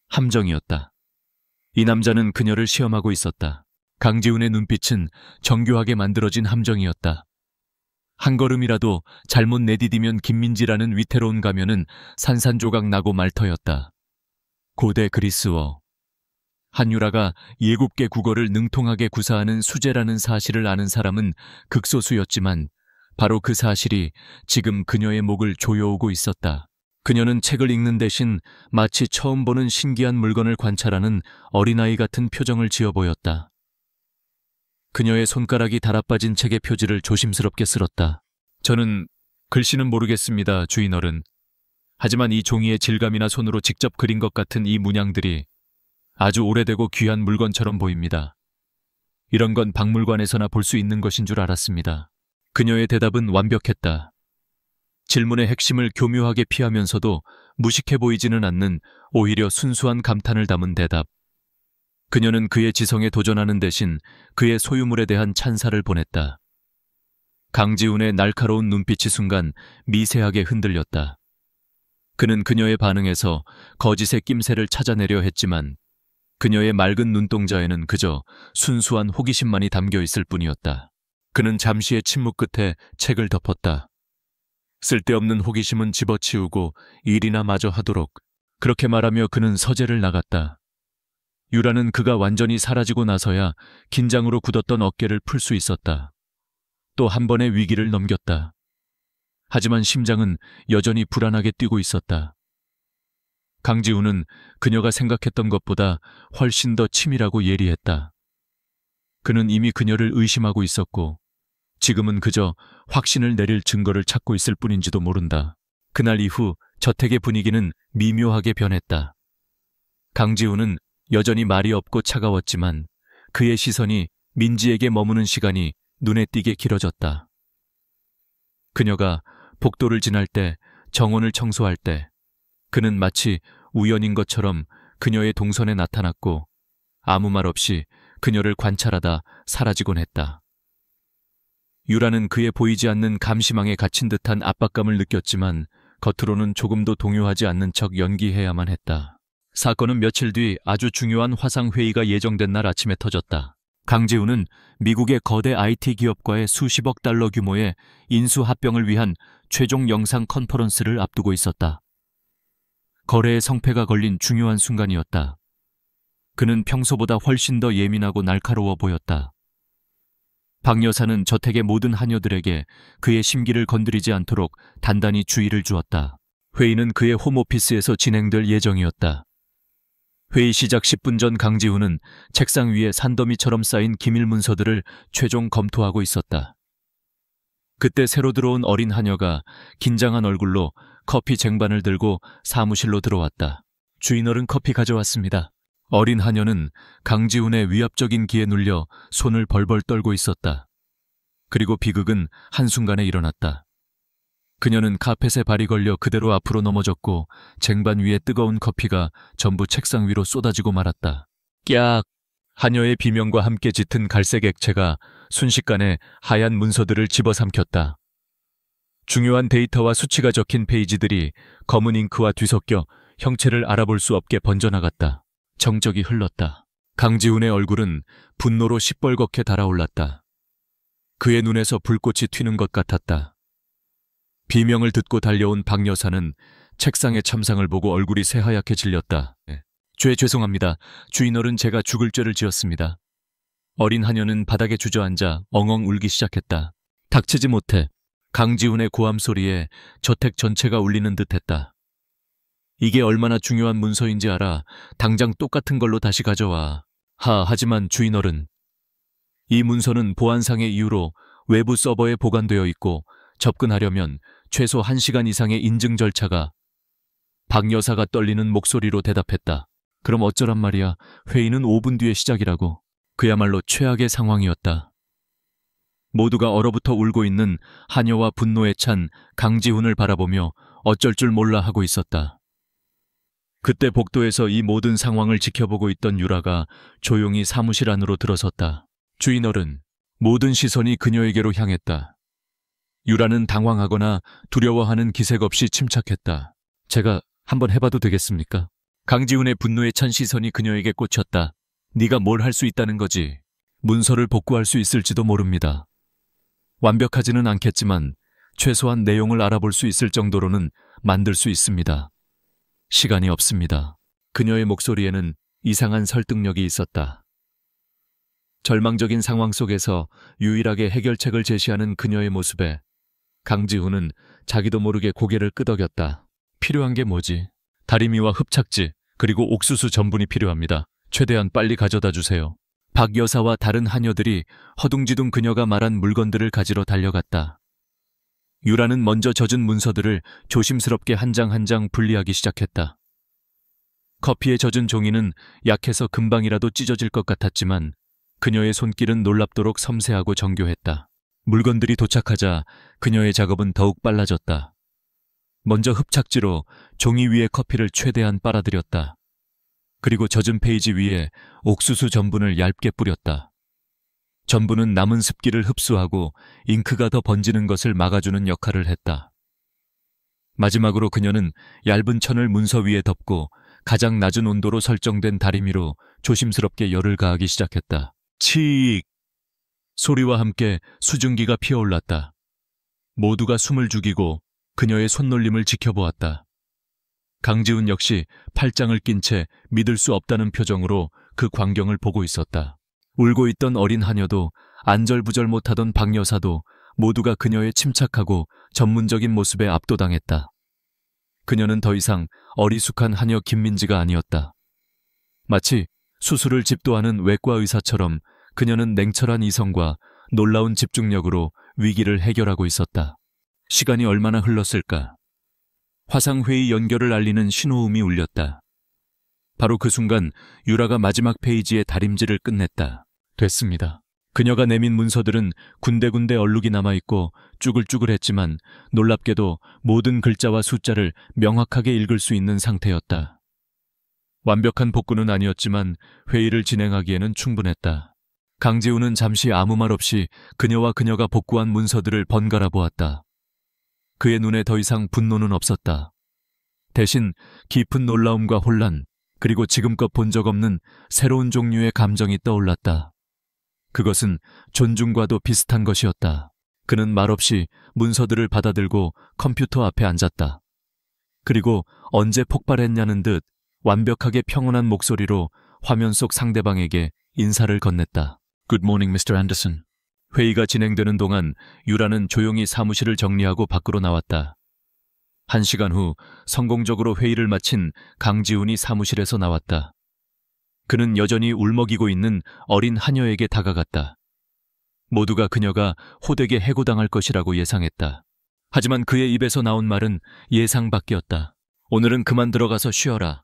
Speaker 1: 함정이었다. 이 남자는 그녀를 시험하고 있었다. 강지훈의 눈빛은 정교하게 만들어진 함정이었다. 한 걸음이라도 잘못 내디디면 김민지라는 위태로운 가면은 산산조각 나고 말 터였다. 고대 그리스어. 한유라가 7개 국어를 능통하게 구사하는 수재라는 사실을 아는 사람은 극소수였지만 바로 그 사실이 지금 그녀의 목을 조여오고 있었다. 그녀는 책을 읽는 대신 마치 처음 보는 신기한 물건을 관찰하는 어린아이 같은 표정을 지어 보였다. 그녀의 손가락이 달아빠진 책의 표지를 조심스럽게 쓸었다. 저는 글씨는 모르겠습니다, 주인어른. 하지만 이 종이의 질감이나 손으로 직접 그린 것 같은 이 문양들이 아주 오래되고 귀한 물건처럼 보입니다. 이런 건 박물관에서나 볼 수 있는 것인 줄 알았습니다. 그녀의 대답은 완벽했다. 질문의 핵심을 교묘하게 피하면서도 무식해 보이지는 않는 오히려 순수한 감탄을 담은 대답. 그녀는 그의 지성에 도전하는 대신 그의 소유물에 대한 찬사를 보냈다. 강지훈의 날카로운 눈빛이 순간 미세하게 흔들렸다. 그는 그녀의 반응에서 거짓의 낌새를 찾아내려 했지만 그녀의 맑은 눈동자에는 그저 순수한 호기심만이 담겨 있을 뿐이었다. 그는 잠시의 침묵 끝에 책을 덮었다. 쓸데없는 호기심은 집어치우고 일이나 마저 하도록. 그렇게 말하며 그는 서재를 나갔다. 유라는 그가 완전히 사라지고 나서야 긴장으로 굳었던 어깨를 풀 수 있었다. 또 한 번의 위기를 넘겼다. 하지만 심장은 여전히 불안하게 뛰고 있었다. 강지훈은 그녀가 생각했던 것보다 훨씬 더 치밀하고 예리했다. 그는 이미 그녀를 의심하고 있었고 지금은 그저 확신을 내릴 증거를 찾고 있을 뿐인지도 모른다. 그날 이후 저택의 분위기는 미묘하게 변했다. 강지훈은 여전히 말이 없고 차가웠지만 그의 시선이 민지에게 머무는 시간이 눈에 띄게 길어졌다. 그녀가 복도를 지날 때, 정원을 청소할 때 그는 마치 우연인 것처럼 그녀의 동선에 나타났고 아무 말 없이 그녀를 관찰하다 사라지곤 했다. 유라는 그의 보이지 않는 감시망에 갇힌 듯한 압박감을 느꼈지만 겉으로는 조금도 동요하지 않는 척 연기해야만 했다. 사건은 며칠 뒤 아주 중요한 화상회의가 예정된 날 아침에 터졌다. 강지훈은 미국의 거대 IT 기업과의 수십억 달러 규모의 인수합병을 위한 최종 영상 컨퍼런스를 앞두고 있었다. 거래의 성패가 걸린 중요한 순간이었다. 그는 평소보다 훨씬 더 예민하고 날카로워 보였다. 박 여사는 저택의 모든 하녀들에게 그의 심기를 건드리지 않도록 단단히 주의를 주었다. 회의는 그의 홈오피스에서 진행될 예정이었다. 회의 시작 10분 전 강지훈은 책상 위에 산더미처럼 쌓인 기밀 문서들을 최종 검토하고 있었다. 그때 새로 들어온 어린 하녀가 긴장한 얼굴로 커피 쟁반을 들고 사무실로 들어왔다. 주인어른, 커피 가져왔습니다. 어린 하녀는 강지훈의 위압적인 기에 눌려 손을 벌벌 떨고 있었다. 그리고 비극은 한순간에 일어났다. 그녀는 카펫에 발이 걸려 그대로 앞으로 넘어졌고 쟁반 위에 뜨거운 커피가 전부 책상 위로 쏟아지고 말았다. 깍! 하녀의 비명과 함께 짙은 갈색 액체가 순식간에 하얀 문서들을 집어삼켰다. 중요한 데이터와 수치가 적힌 페이지들이 검은 잉크와 뒤섞여 형체를 알아볼 수 없게 번져나갔다. 정적이 흘렀다. 강지훈의 얼굴은 분노로 시뻘겋게 달아올랐다. 그의 눈에서 불꽃이 튀는 것 같았다. 비명을 듣고 달려온 박 여사는 책상의 참상을 보고 얼굴이 새하얗게 질렸다. 죄송합니다. 주인어른, 제가 죽을 죄를 지었습니다. 어린 하녀는 바닥에 주저앉아 엉엉 울기 시작했다. 닥치지 못해 강지훈의 고함 소리에 저택 전체가 울리는 듯했다. 이게 얼마나 중요한 문서인지 알아. 당장 똑같은 걸로 다시 가져와. 하지만 주인어른. 이 문서는 보안상의 이유로 외부 서버에 보관되어 있고 접근하려면 최소 1시간 이상의 인증 절차가. 박 여사가 떨리는 목소리로 대답했다. 그럼 어쩌란 말이야. 회의는 5분 뒤에 시작이라고. 그야말로 최악의 상황이었다. 모두가 얼어붙어 울고 있는 한여와 분노에 찬 강지훈을 바라보며 어쩔 줄 몰라 하고 있었다. 그때 복도에서 이 모든 상황을 지켜보고 있던 유라가 조용히 사무실 안으로 들어섰다. 주인어른, 모든 시선이 그녀에게로 향했다. 유라는 당황하거나 두려워하는 기색 없이 침착했다. 제가 한번 해봐도 되겠습니까? 강지훈의 분노에 찬 시선이 그녀에게 꽂혔다. 네가 뭘 할 수 있다는 거지. 문서를 복구할 수 있을지도 모릅니다. 완벽하지는 않겠지만 최소한 내용을 알아볼 수 있을 정도로는 만들 수 있습니다. 시간이 없습니다. 그녀의 목소리에는 이상한 설득력이 있었다. 절망적인 상황 속에서 유일하게 해결책을 제시하는 그녀의 모습에 강지훈은 자기도 모르게 고개를 끄덕였다. 필요한 게 뭐지? 다리미와 흡착제, 그리고 옥수수 전분이 필요합니다. 최대한 빨리 가져다 주세요. 박 여사와 다른 하녀들이 허둥지둥 그녀가 말한 물건들을 가지러 달려갔다. 유라는 먼저 젖은 문서들을 조심스럽게 한 장 한 장 분리하기 시작했다. 커피에 젖은 종이는 약해서 금방이라도 찢어질 것 같았지만 그녀의 손길은 놀랍도록 섬세하고 정교했다. 물건들이 도착하자 그녀의 작업은 더욱 빨라졌다. 먼저 흡착지로 종이 위에 커피를 최대한 빨아들였다. 그리고 젖은 페이지 위에 옥수수 전분을 얇게 뿌렸다. 전분은 남은 습기를 흡수하고 잉크가 더 번지는 것을 막아주는 역할을 했다. 마지막으로 그녀는 얇은 천을 문서 위에 덮고 가장 낮은 온도로 설정된 다리미로 조심스럽게 열을 가하기 시작했다. 치익! 소리와 함께 수증기가 피어올랐다. 모두가 숨을 죽이고 그녀의 손놀림을 지켜보았다. 강지훈 역시 팔짱을 낀 채 믿을 수 없다는 표정으로 그 광경을 보고 있었다. 울고 있던 어린 하녀도 안절부절 못하던 박 여사도 모두가 그녀의 침착하고 전문적인 모습에 압도당했다. 그녀는 더 이상 어리숙한 하녀 김민지가 아니었다. 마치 수술을 집도하는 외과 의사처럼 그녀는 냉철한 이성과 놀라운 집중력으로 위기를 해결하고 있었다. 시간이 얼마나 흘렀을까? 화상회의 연결을 알리는 신호음이 울렸다. 바로 그 순간 유라가 마지막 페이지의 다림질을 끝냈다. 됐습니다. 그녀가 내민 문서들은 군데군데 얼룩이 남아있고 쭈글쭈글했지만 놀랍게도 모든 글자와 숫자를 명확하게 읽을 수 있는 상태였다. 완벽한 복구는 아니었지만 회의를 진행하기에는 충분했다. 강지훈은 잠시 아무 말 없이 그녀와 그녀가 복구한 문서들을 번갈아 보았다. 그의 눈에 더 이상 분노는 없었다. 대신 깊은 놀라움과 혼란, 그리고 지금껏 본 적 없는 새로운 종류의 감정이 떠올랐다. 그것은 존중과도 비슷한 것이었다. 그는 말없이 문서들을 받아들고 컴퓨터 앞에 앉았다. 그리고 언제 폭발했냐는 듯 완벽하게 평온한 목소리로 화면 속 상대방에게 인사를 건넸다. Good morning, Mr. Anderson. 회의가 진행되는 동안 유라는 조용히 사무실을 정리하고 밖으로 나왔다. 1시간 후 성공적으로 회의를 마친 강지훈이 사무실에서 나왔다. 그는 여전히 울먹이고 있는 어린 하녀에게 다가갔다. 모두가 그녀가 호되게 해고당할 것이라고 예상했다. 하지만 그의 입에서 나온 말은 예상 밖이었다. 오늘은 그만 들어가서 쉬어라.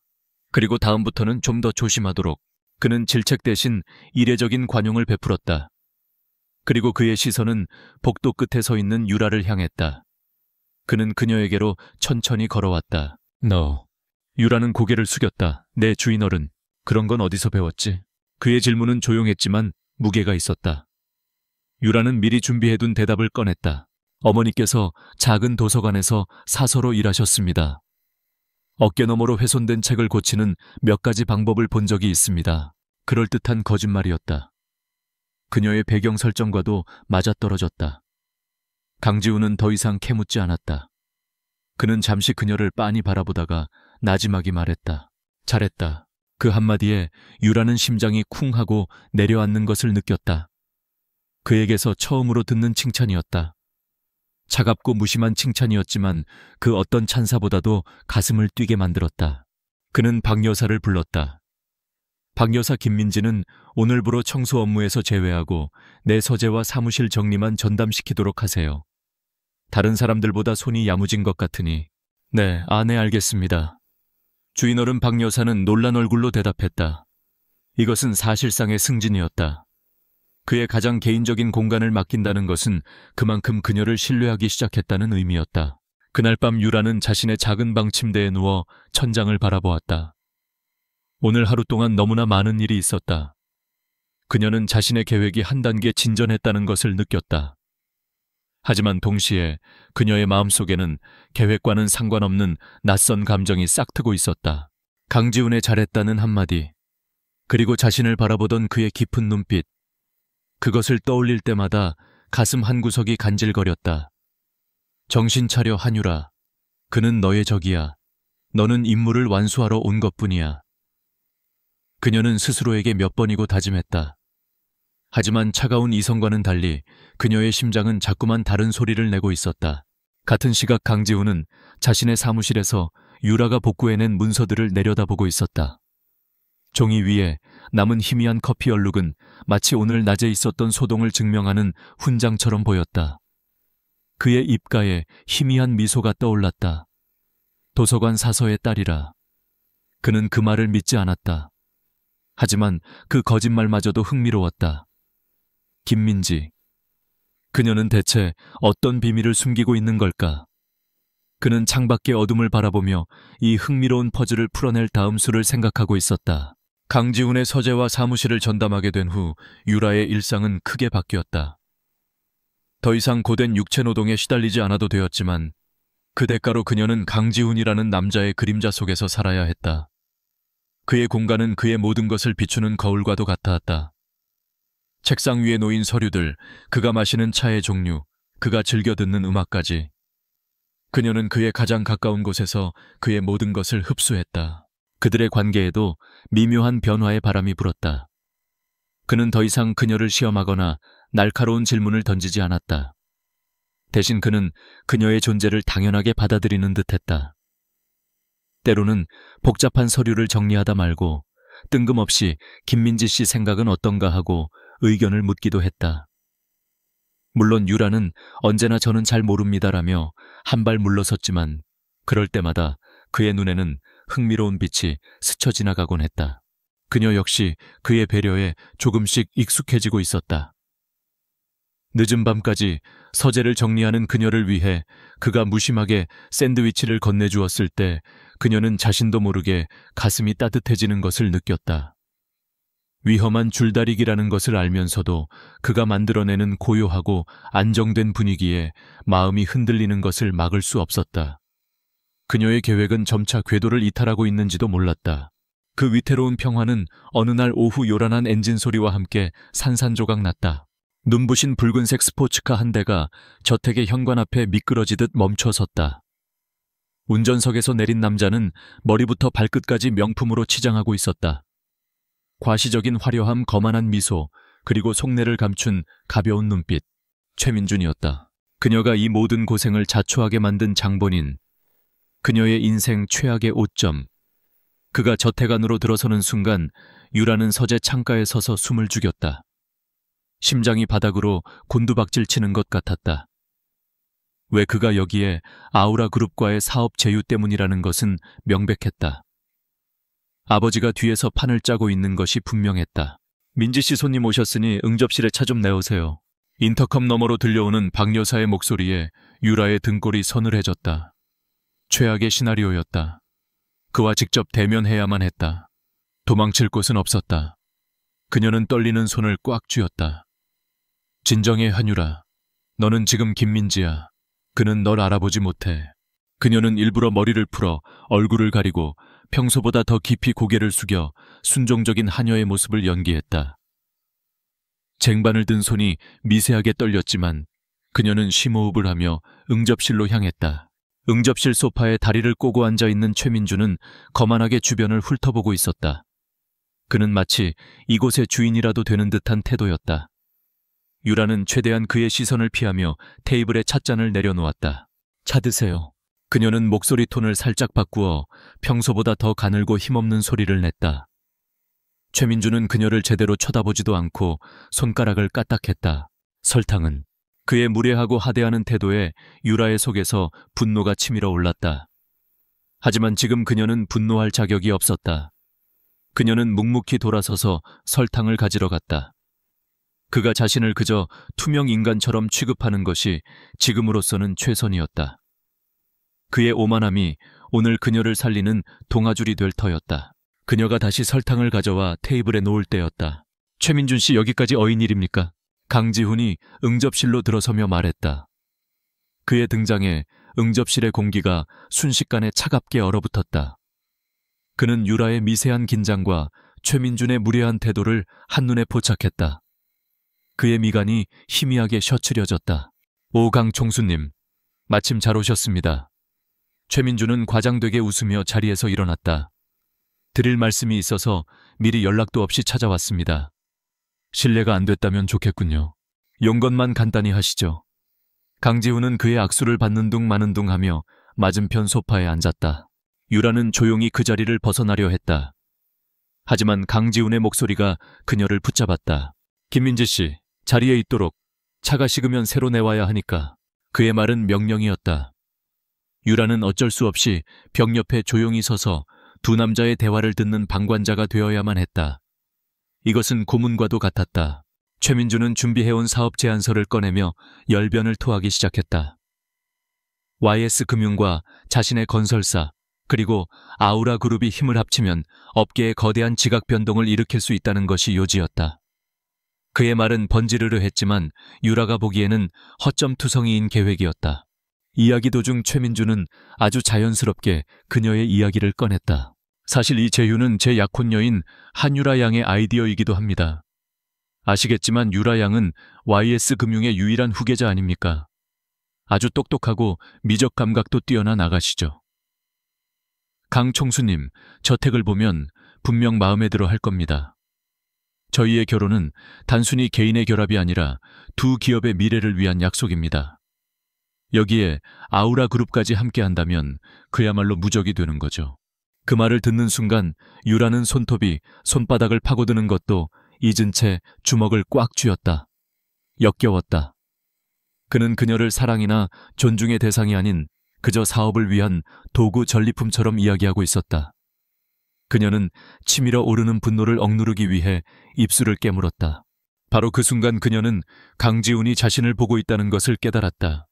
Speaker 1: 그리고 다음부터는 좀 더 조심하도록. 그는 질책 대신 이례적인 관용을 베풀었다. 그리고 그의 시선은 복도 끝에 서 있는 유라를 향했다. 그는 그녀에게로 천천히 걸어왔다. 너. 유라는 고개를 숙였다. 내 주인어른. 그런 건 어디서 배웠지? 그의 질문은 조용했지만 무게가 있었다. 유라는 미리 준비해둔 대답을 꺼냈다. 어머니께서 작은 도서관에서 사서로 일하셨습니다. 어깨너머로 훼손된 책을 고치는 몇 가지 방법을 본 적이 있습니다. 그럴듯한 거짓말이었다. 그녀의 배경 설정과도 맞아떨어졌다. 강지훈은 더 이상 캐묻지 않았다. 그는 잠시 그녀를 빤히 바라보다가 나지막이 말했다. 잘했다. 그 한마디에 유라는 심장이 쿵 하고 내려앉는 것을 느꼈다. 그에게서 처음으로 듣는 칭찬이었다. 차갑고 무심한 칭찬이었지만 그 어떤 찬사보다도 가슴을 뛰게 만들었다. 그는 박 여사를 불렀다. 박 여사 김민지는 오늘부로 청소 업무에서 제외하고 내 서재와 사무실 정리만 전담시키도록 하세요. 다른 사람들보다 손이 야무진 것 같으니. 네, 네, 알겠습니다. 주인어른 박 여사는 놀란 얼굴로 대답했다. 이것은 사실상의 승진이었다. 그의 가장 개인적인 공간을 맡긴다는 것은 그만큼 그녀를 신뢰하기 시작했다는 의미였다. 그날 밤 유라는 자신의 작은 방 침대에 누워 천장을 바라보았다. 오늘 하루 동안 너무나 많은 일이 있었다. 그녀는 자신의 계획이 한 단계 진전했다는 것을 느꼈다. 하지만 동시에 그녀의 마음속에는 계획과는 상관없는 낯선 감정이 싹트고 있었다. 강지훈의 잘했다는 한마디, 그리고 자신을 바라보던 그의 깊은 눈빛, 그것을 떠올릴 때마다 가슴 한구석이 간질거렸다. 정신 차려 한유라. 그는 너의 적이야. 너는 임무를 완수하러 온 것뿐이야. 그녀는 스스로에게 몇 번이고 다짐했다. 하지만 차가운 이성과는 달리 그녀의 심장은 자꾸만 다른 소리를 내고 있었다. 같은 시각 강지훈은 자신의 사무실에서 유라가 복구해낸 문서들을 내려다보고 있었다. 종이 위에 남은 희미한 커피 얼룩은 마치 오늘 낮에 있었던 소동을 증명하는 훈장처럼 보였다. 그의 입가에 희미한 미소가 떠올랐다. 도서관 사서의 딸이라. 그는 그 말을 믿지 않았다. 하지만 그 거짓말마저도 흥미로웠다. 김민지. 그녀는 대체 어떤 비밀을 숨기고 있는 걸까? 그는 창밖의 어둠을 바라보며 이 흥미로운 퍼즐을 풀어낼 다음 수를 생각하고 있었다. 강지훈의 서재와 사무실을 전담하게 된 후 유라의 일상은 크게 바뀌었다. 더 이상 고된 육체 노동에 시달리지 않아도 되었지만 그 대가로 그녀는 강지훈이라는 남자의 그림자 속에서 살아야 했다. 그의 공간은 그의 모든 것을 비추는 거울과도 같았다. 책상 위에 놓인 서류들, 그가 마시는 차의 종류, 그가 즐겨 듣는 음악까지. 그녀는 그의 가장 가까운 곳에서 그의 모든 것을 흡수했다. 그들의 관계에도 미묘한 변화의 바람이 불었다. 그는 더 이상 그녀를 시험하거나 날카로운 질문을 던지지 않았다. 대신 그는 그녀의 존재를 당연하게 받아들이는 듯했다. 때로는 복잡한 서류를 정리하다 말고 뜬금없이 김민지 씨 생각은 어떤가 하고 의견을 묻기도 했다. 물론 유라는 언제나 저는 잘 모릅니다라며 한 발 물러섰지만 그럴 때마다 그의 눈에는 흥미로운 빛이 스쳐 지나가곤 했다. 그녀 역시 그의 배려에 조금씩 익숙해지고 있었다. 늦은 밤까지 서재를 정리하는 그녀를 위해 그가 무심하게 샌드위치를 건네주었을 때 그녀는 자신도 모르게 가슴이 따뜻해지는 것을 느꼈다. 위험한 줄다리기라는 것을 알면서도 그가 만들어내는 고요하고 안정된 분위기에 마음이 흔들리는 것을 막을 수 없었다. 그녀의 계획은 점차 궤도를 이탈하고 있는지도 몰랐다. 그 위태로운 평화는 어느 날 오후 요란한 엔진 소리와 함께 산산조각 났다. 눈부신 붉은색 스포츠카 한 대가 저택의 현관 앞에 미끄러지듯 멈춰섰다. 운전석에서 내린 남자는 머리부터 발끝까지 명품으로 치장하고 있었다. 과시적인 화려함, 거만한 미소, 그리고 속내를 감춘 가벼운 눈빛. 최민준이었다. 그녀가 이 모든 고생을 자초하게 만든 장본인. 그녀의 인생 최악의 오점. 그가 저택 안으로 들어서는 순간 유라는 서재 창가에 서서 숨을 죽였다. 심장이 바닥으로 곤두박질 치는 것 같았다. 왜 그가 여기에 아우라 그룹과의 사업 제휴 때문이라는 것은 명백했다. 아버지가 뒤에서 판을 짜고 있는 것이 분명했다. 민지 씨 손님 오셨으니 응접실에 차 좀 내오세요. 인터컴 너머로 들려오는 박 여사의 목소리에 유라의 등골이 서늘해졌다. 최악의 시나리오였다. 그와 직접 대면해야만 했다. 도망칠 곳은 없었다. 그녀는 떨리는 손을 꽉 쥐었다. 진정해 한유라. 너는 지금 김민지야. 그는 널 알아보지 못해. 그녀는 일부러 머리를 풀어 얼굴을 가리고 평소보다 더 깊이 고개를 숙여 순종적인 하녀의 모습을 연기했다. 쟁반을 든 손이 미세하게 떨렸지만 그녀는 심호흡을 하며 응접실로 향했다. 응접실 소파에 다리를 꼬고 앉아있는 최민주는 거만하게 주변을 훑어보고 있었다. 그는 마치 이곳의 주인이라도 되는 듯한 태도였다. 유라는 최대한 그의 시선을 피하며 테이블에 찻잔을 내려놓았다. 차 드세요. 그녀는 목소리 톤을 살짝 바꾸어 평소보다 더 가늘고 힘없는 소리를 냈다. 최민주는 그녀를 제대로 쳐다보지도 않고 손가락을 까딱했다. 설탕은 그의 무례하고 하대하는 태도에 유라의 속에서 분노가 치밀어 올랐다. 하지만 지금 그녀는 분노할 자격이 없었다. 그녀는 묵묵히 돌아서서 설탕을 가지러 갔다. 그가 자신을 그저 투명 인간처럼 취급하는 것이 지금으로서는 최선이었다. 그의 오만함이 오늘 그녀를 살리는 동아줄이 될 터였다. 그녀가 다시 설탕을 가져와 테이블에 놓을 때였다. 최민준 씨 여기까지 어인 일입니까? 강지훈이 응접실로 들어서며 말했다. 그의 등장에 응접실의 공기가 순식간에 차갑게 얼어붙었다. 그는 유라의 미세한 긴장과 최민준의 무례한 태도를 한눈에 포착했다. 그의 미간이 희미하게 셔츠려졌다. 오 강총수님, 마침 잘 오셨습니다. 최민준은 과장되게 웃으며 자리에서 일어났다. 드릴 말씀이 있어서 미리 연락도 없이 찾아왔습니다. 실례가 안 됐다면 좋겠군요. 용건만 간단히 하시죠. 강지훈은 그의 악수를 받는 둥 마는 둥 하며 맞은편 소파에 앉았다. 유라는 조용히 그 자리를 벗어나려 했다. 하지만 강지훈의 목소리가 그녀를 붙잡았다. 김민지 씨, 자리에 있도록. 차가 식으면 새로 내와야 하니까. 그의 말은 명령이었다. 유라는 어쩔 수 없이 벽 옆에 조용히 서서 두 남자의 대화를 듣는 방관자가 되어야만 했다. 이것은 고문과도 같았다. 최민주는 준비해온 사업 제안서를 꺼내며 열변을 토하기 시작했다. YS금융과 자신의 건설사 그리고 아우라 그룹이 힘을 합치면 업계에 거대한 지각 변동을 일으킬 수 있다는 것이 요지였다. 그의 말은 번지르르 했지만 유라가 보기에는 허점투성이인 계획이었다. 이야기 도중 최민주는 아주 자연스럽게 그녀의 이야기를 꺼냈다. 사실 이 제휴는 제 약혼녀인 한유라 양의 아이디어이기도 합니다. 아시겠지만 유라 양은 YS금융의 유일한 후계자 아닙니까? 아주 똑똑하고 미적 감각도 뛰어난 아가씨죠. 강 총수님, 저택을 보면 분명 마음에 들어 할 겁니다. 저희의 결혼은 단순히 개인의 결합이 아니라 두 기업의 미래를 위한 약속입니다. 여기에 아우라 그룹까지 함께한다면 그야말로 무적이 되는 거죠. 그 말을 듣는 순간 유라는 손톱이 손바닥을 파고드는 것도 잊은 채 주먹을 꽉 쥐었다. 역겨웠다. 그는 그녀를 사랑이나 존중의 대상이 아닌 그저 사업을 위한 도구 전리품처럼 이야기하고 있었다. 그녀는 치밀어 오르는 분노를 억누르기 위해 입술을 깨물었다. 바로 그 순간 그녀는 강지훈이 자신을 보고 있다는 것을 깨달았다.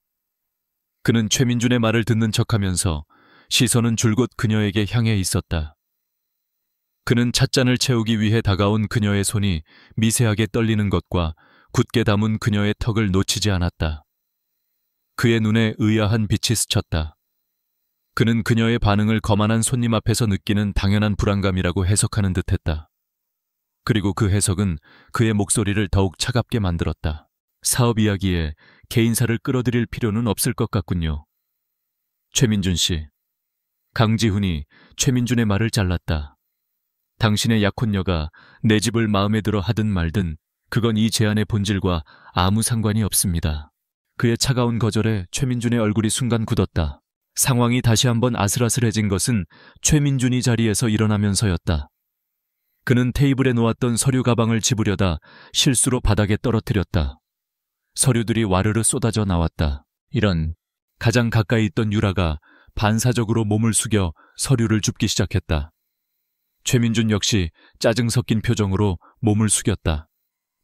Speaker 1: 그는 최민준의 말을 듣는 척하면서 시선은 줄곧 그녀에게 향해 있었다. 그는 찻잔을 채우기 위해 다가온 그녀의 손이 미세하게 떨리는 것과 굳게 담은 그녀의 턱을 놓치지 않았다. 그의 눈에 의아한 빛이 스쳤다. 그는 그녀의 반응을 거만한 손님 앞에서 느끼는 당연한 불안감이라고 해석하는 듯했다. 그리고 그 해석은 그의 목소리를 더욱 차갑게 만들었다. 사업 이야기에 개인사를 끌어들일 필요는 없을 것 같군요. 최민준 씨. 강지훈이 최민준의 말을 잘랐다. 당신의 약혼녀가 내 집을 마음에 들어 하든 말든 그건 이 제안의 본질과 아무 상관이 없습니다. 그의 차가운 거절에 최민준의 얼굴이 순간 굳었다. 상황이 다시 한번 아슬아슬해진 것은 최민준이 자리에서 일어나면서였다. 그는 테이블에 놓았던 서류 가방을 집으려다 실수로 바닥에 떨어뜨렸다. 서류들이 와르르 쏟아져 나왔다. 이런. 가장 가까이 있던 유라가 반사적으로 몸을 숙여 서류를 줍기 시작했다. 최민준 역시 짜증 섞인 표정으로 몸을 숙였다.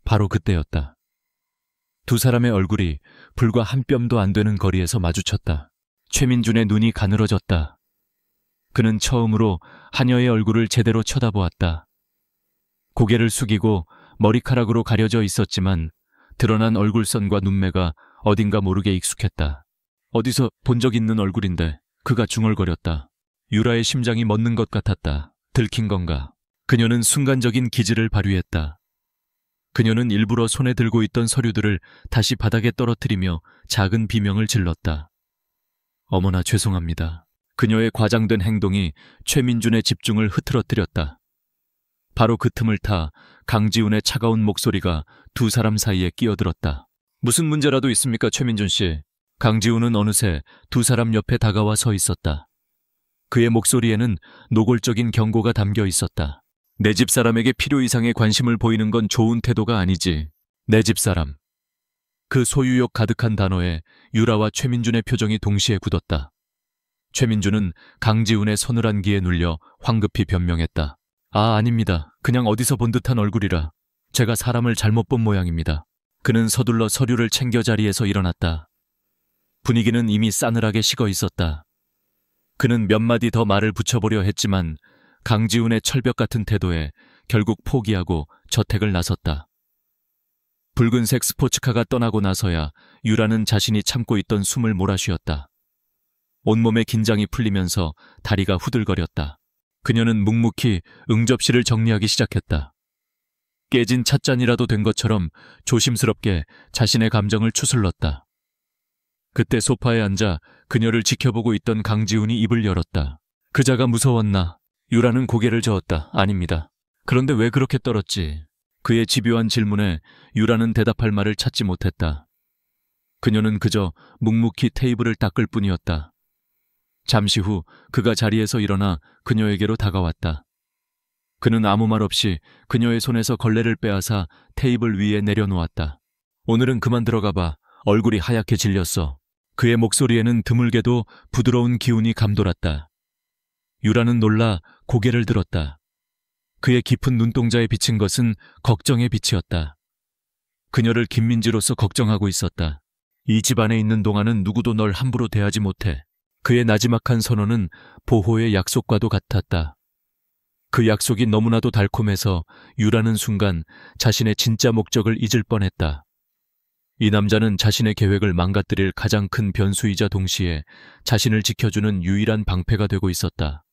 Speaker 1: 바로 그때였다. 두 사람의 얼굴이 불과 한 뼘도 안 되는 거리에서 마주쳤다. 최민준의 눈이 가늘어졌다. 그는 처음으로 하녀의 얼굴을 제대로 쳐다보았다. 고개를 숙이고 머리카락으로 가려져 있었지만 드러난 얼굴선과 눈매가 어딘가 모르게 익숙했다. 어디서 본 적 있는 얼굴인데. 그가 중얼거렸다. 유라의 심장이 멎는 것 같았다. 들킨 건가? 그녀는 순간적인 기지를 발휘했다. 그녀는 일부러 손에 들고 있던 서류들을 다시 바닥에 떨어뜨리며 작은 비명을 질렀다. 어머나 죄송합니다. 그녀의 과장된 행동이 최민준의 집중을 흐트러뜨렸다. 바로 그 틈을 타 강지훈의 차가운 목소리가 두 사람 사이에 끼어들었다. 무슨 문제라도 있습니까, 최민준 씨? 강지훈은 어느새 두 사람 옆에 다가와 서 있었다. 그의 목소리에는 노골적인 경고가 담겨 있었다. 내 집사람에게 필요 이상의 관심을 보이는 건 좋은 태도가 아니지. 내 집사람. 그 소유욕 가득한 단어에 유라와 최민준의 표정이 동시에 굳었다. 최민준은 강지훈의 서늘한 기에 눌려 황급히 변명했다. 아닙니다. 그냥 어디서 본 듯한 얼굴이라. 제가 사람을 잘못 본 모양입니다. 그는 서둘러 서류를 챙겨 자리에서 일어났다. 분위기는 이미 싸늘하게 식어 있었다. 그는 몇 마디 더 말을 붙여보려 했지만 강지훈의 철벽 같은 태도에 결국 포기하고 저택을 나섰다. 붉은색 스포츠카가 떠나고 나서야 유라는 자신이 참고 있던 숨을 몰아쉬었다. 온몸의 긴장이 풀리면서 다리가 후들거렸다. 그녀는 묵묵히 응접실을 정리하기 시작했다. 깨진 찻잔이라도 된 것처럼 조심스럽게 자신의 감정을 추슬렀다. 그때 소파에 앉아 그녀를 지켜보고 있던 강지훈이 입을 열었다. 그자가 무서웠나? 유라는 고개를 저었다. 아닙니다. 그런데 왜 그렇게 떨었지? 그의 집요한 질문에 유라는 대답할 말을 찾지 못했다. 그녀는 그저 묵묵히 테이블을 닦을 뿐이었다. 잠시 후 그가 자리에서 일어나 그녀에게로 다가왔다. 그는 아무 말 없이 그녀의 손에서 걸레를 빼앗아 테이블 위에 내려놓았다. 오늘은 그만 들어가 봐. 얼굴이 하얗게 질렸어. 그의 목소리에는 드물게도 부드러운 기운이 감돌았다. 유라는 놀라 고개를 들었다. 그의 깊은 눈동자에 비친 것은 걱정의 빛이었다. 그녀를 김민지로서 걱정하고 있었다. 이 집안에 있는 동안은 누구도 널 함부로 대하지 못해. 그의 나지막한 선언은 보호의 약속과도 같았다. 그 약속이 너무나도 달콤해서 유라는 순간 자신의 진짜 목적을 잊을 뻔했다. 이 남자는 자신의 계획을 망가뜨릴 가장 큰 변수이자 동시에 자신을 지켜주는 유일한 방패가 되고 있었다.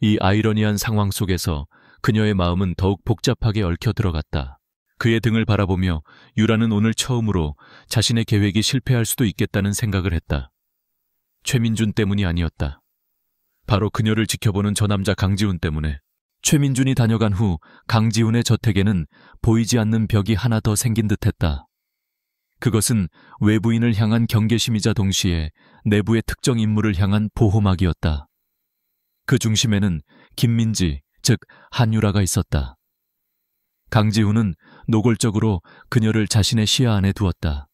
Speaker 1: 이 아이러니한 상황 속에서 그녀의 마음은 더욱 복잡하게 얽혀 들어갔다. 그의 등을 바라보며 유라는 오늘 처음으로 자신의 계획이 실패할 수도 있겠다는 생각을 했다. 최민준 때문이 아니었다. 바로 그녀를 지켜보는 저 남자 강지훈 때문에. 최민준이 다녀간 후 강지훈의 저택에는 보이지 않는 벽이 하나 더 생긴 듯했다. 그것은 외부인을 향한 경계심이자 동시에 내부의 특정 인물을 향한 보호막이었다. 그 중심에는 김민지, 즉 한유라가 있었다. 강지훈은 노골적으로 그녀를 자신의 시야 안에 두었다.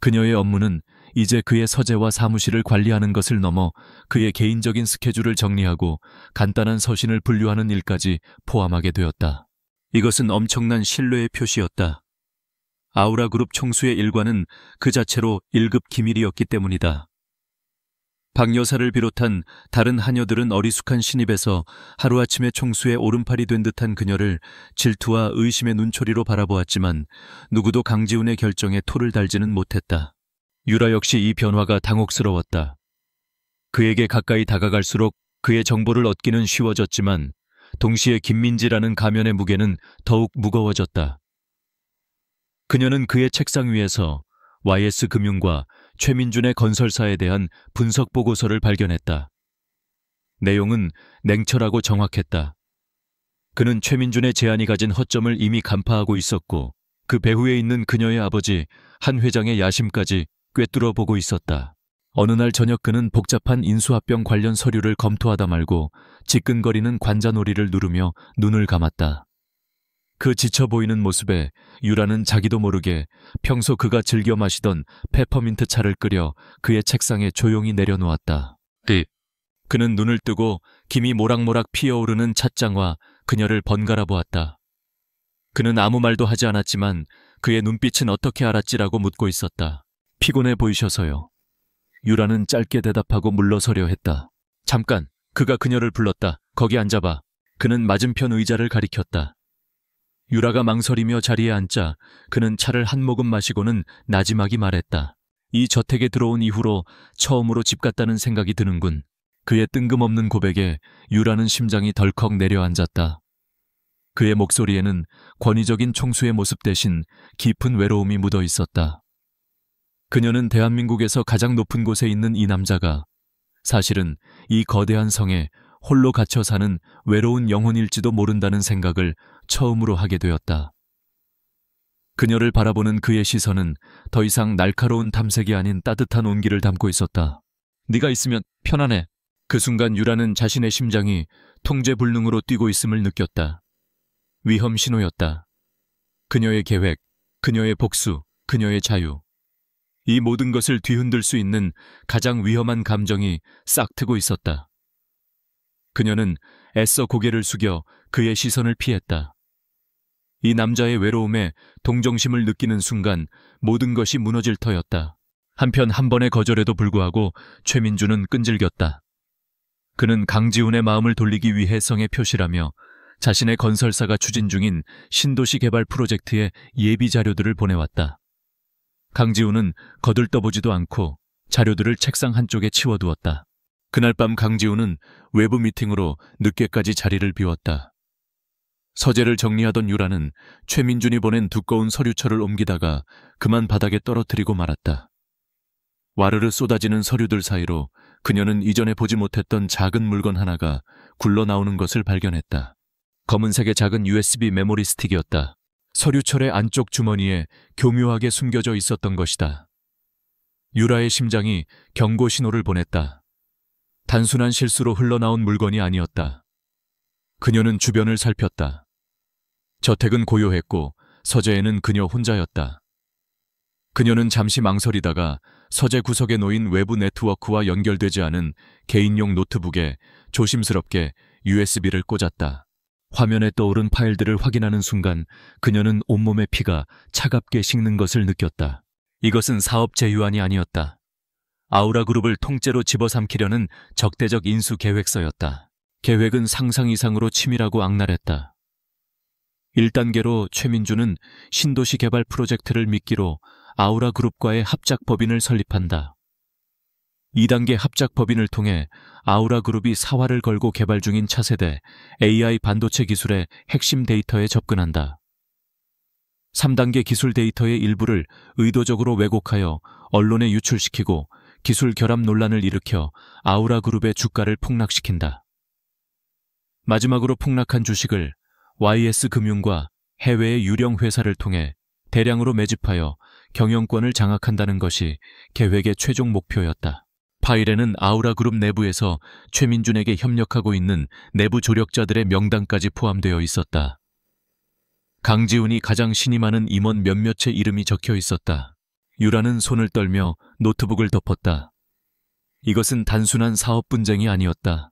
Speaker 1: 그녀의 업무는 이제 그의 서재와 사무실을 관리하는 것을 넘어 그의 개인적인 스케줄을 정리하고 간단한 서신을 분류하는 일까지 포함하게 되었다. 이것은 엄청난 신뢰의 표시였다. 아우라그룹 총수의 일과는 그 자체로 1급 기밀이었기 때문이다. 박 여사를 비롯한 다른 하녀들은 어리숙한 신입에서 하루아침에 총수의 오른팔이 된 듯한 그녀를 질투와 의심의 눈초리로 바라보았지만 누구도 강지훈의 결정에 토를 달지는 못했다. 유라 역시 이 변화가 당혹스러웠다. 그에게 가까이 다가갈수록 그의 정보를 얻기는 쉬워졌지만 동시에 김민지라는 가면의 무게는 더욱 무거워졌다. 그녀는 그의 책상 위에서 YS금융과 최민준의 건설사에 대한 분석 보고서를 발견했다. 내용은 냉철하고 정확했다. 그는 최민준의 제안이 가진 허점을 이미 간파하고 있었고 그 배후에 있는 그녀의 아버지 한 회장의 야심까지 꿰뚫어 보고 있었다. 어느 날 저녁 그는 복잡한 인수합병 관련 서류를 검토하다 말고 지끈거리는 관자놀이를 누르며 눈을 감았다. 그 지쳐 보이는 모습에 유라는 자기도 모르게 평소 그가 즐겨 마시던 페퍼민트 차를 끓여 그의 책상에 조용히 내려놓았다. 그는 눈을 뜨고 김이 모락모락 피어오르는 찻장과 그녀를 번갈아 보았다. 그는 아무 말도 하지 않았지만 그의 눈빛은 어떻게 알았지라고 묻고 있었다. 피곤해 보이셔서요. 유라는 짧게 대답하고 물러서려 했다. 잠깐, 그가 그녀를 불렀다. 거기 앉아봐. 그는 맞은편 의자를 가리켰다. 유라가 망설이며 자리에 앉자 그는 차를 한 모금 마시고는 나지막이 말했다. 이 저택에 들어온 이후로 처음으로 집 같다는 생각이 드는군. 그의 뜬금없는 고백에 유라는 심장이 덜컥 내려앉았다. 그의 목소리에는 권위적인 총수의 모습 대신 깊은 외로움이 묻어 있었다. 그녀는 대한민국에서 가장 높은 곳에 있는 이 남자가 사실은 이 거대한 성에 홀로 갇혀 사는 외로운 영혼일지도 모른다는 생각을 처음으로 하게 되었다. 그녀를 바라보는 그의 시선은 더 이상 날카로운 탐색이 아닌 따뜻한 온기를 담고 있었다. 네가 있으면 편안해. 그 순간 유라는 자신의 심장이 통제불능으로 뛰고 있음을 느꼈다. 위험 신호였다. 그녀의 계획, 그녀의 복수, 그녀의 자유. 이 모든 것을 뒤흔들 수 있는 가장 위험한 감정이 싹트고 있었다. 그녀는 애써 고개를 숙여 그의 시선을 피했다. 이 남자의 외로움에 동정심을 느끼는 순간 모든 것이 무너질 터였다. 한편 한 번의 거절에도 불구하고 최민주는 끈질겼다. 그는 강지훈의 마음을 돌리기 위해 성의 표시라며 자신의 건설사가 추진 중인 신도시 개발 프로젝트의 예비 자료들을 보내왔다. 강지훈은 거들떠보지도 않고 자료들을 책상 한쪽에 치워두었다. 그날 밤 강지훈은 외부 미팅으로 늦게까지 자리를 비웠다. 서재를 정리하던 유라는 최민준이 보낸 두꺼운 서류철을 옮기다가 그만 바닥에 떨어뜨리고 말았다. 와르르 쏟아지는 서류들 사이로 그녀는 이전에 보지 못했던 작은 물건 하나가 굴러나오는 것을 발견했다. 검은색의 작은 USB 메모리 스틱이었다. 서류철의 안쪽 주머니에 교묘하게 숨겨져 있었던 것이다. 유라의 심장이 경고 신호를 보냈다. 단순한 실수로 흘러나온 물건이 아니었다. 그녀는 주변을 살폈다. 저택은 고요했고 서재에는 그녀 혼자였다. 그녀는 잠시 망설이다가 서재 구석에 놓인 외부 네트워크와 연결되지 않은 개인용 노트북에 조심스럽게 USB를 꽂았다. 화면에 떠오른 파일들을 확인하는 순간 그녀는 온몸의 피가 차갑게 식는 것을 느꼈다. 이것은 사업 제휴안이 아니었다. 아우라 그룹을 통째로 집어삼키려는 적대적 인수 계획서였다. 계획은 상상 이상으로 치밀하고 악랄했다. 1단계로 최민주는 신도시 개발 프로젝트를 미끼로 아우라 그룹과의 합작 법인을 설립한다. 2단계 합작 법인을 통해 아우라 그룹이 사활을 걸고 개발 중인 차세대 AI 반도체 기술의 핵심 데이터에 접근한다. 3단계 기술 데이터의 일부를 의도적으로 왜곡하여 언론에 유출시키고 기술 결합 논란을 일으켜 아우라 그룹의 주가를 폭락시킨다. 마지막으로 폭락한 주식을 YS금융과 해외의 유령 회사를 통해 대량으로 매집하여 경영권을 장악한다는 것이 계획의 최종 목표였다. 파일에는 아우라 그룹 내부에서 최민준에게 협력하고 있는 내부 조력자들의 명단까지 포함되어 있었다. 강지훈이 가장 신이 많은 임원 몇몇의 이름이 적혀 있었다. 유라는 손을 떨며 노트북을 덮었다. 이것은 단순한 사업 분쟁이 아니었다.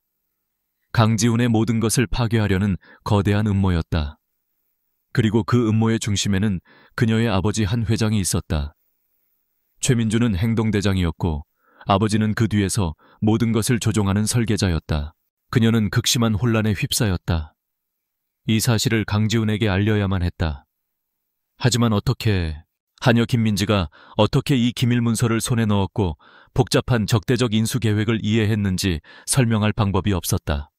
Speaker 1: 강지훈의 모든 것을 파괴하려는 거대한 음모였다. 그리고 그 음모의 중심에는 그녀의 아버지 한 회장이 있었다. 최민주는 행동대장이었고 아버지는 그 뒤에서 모든 것을 조종하는 설계자였다. 그녀는 극심한 혼란에 휩싸였다. 이 사실을 강지훈에게 알려야만 했다. 하지만 어떻게, 하녀 김민지가 어떻게 이 기밀 문서를 손에 넣었고 복잡한 적대적 인수 계획을 이해했는지 설명할 방법이 없었다.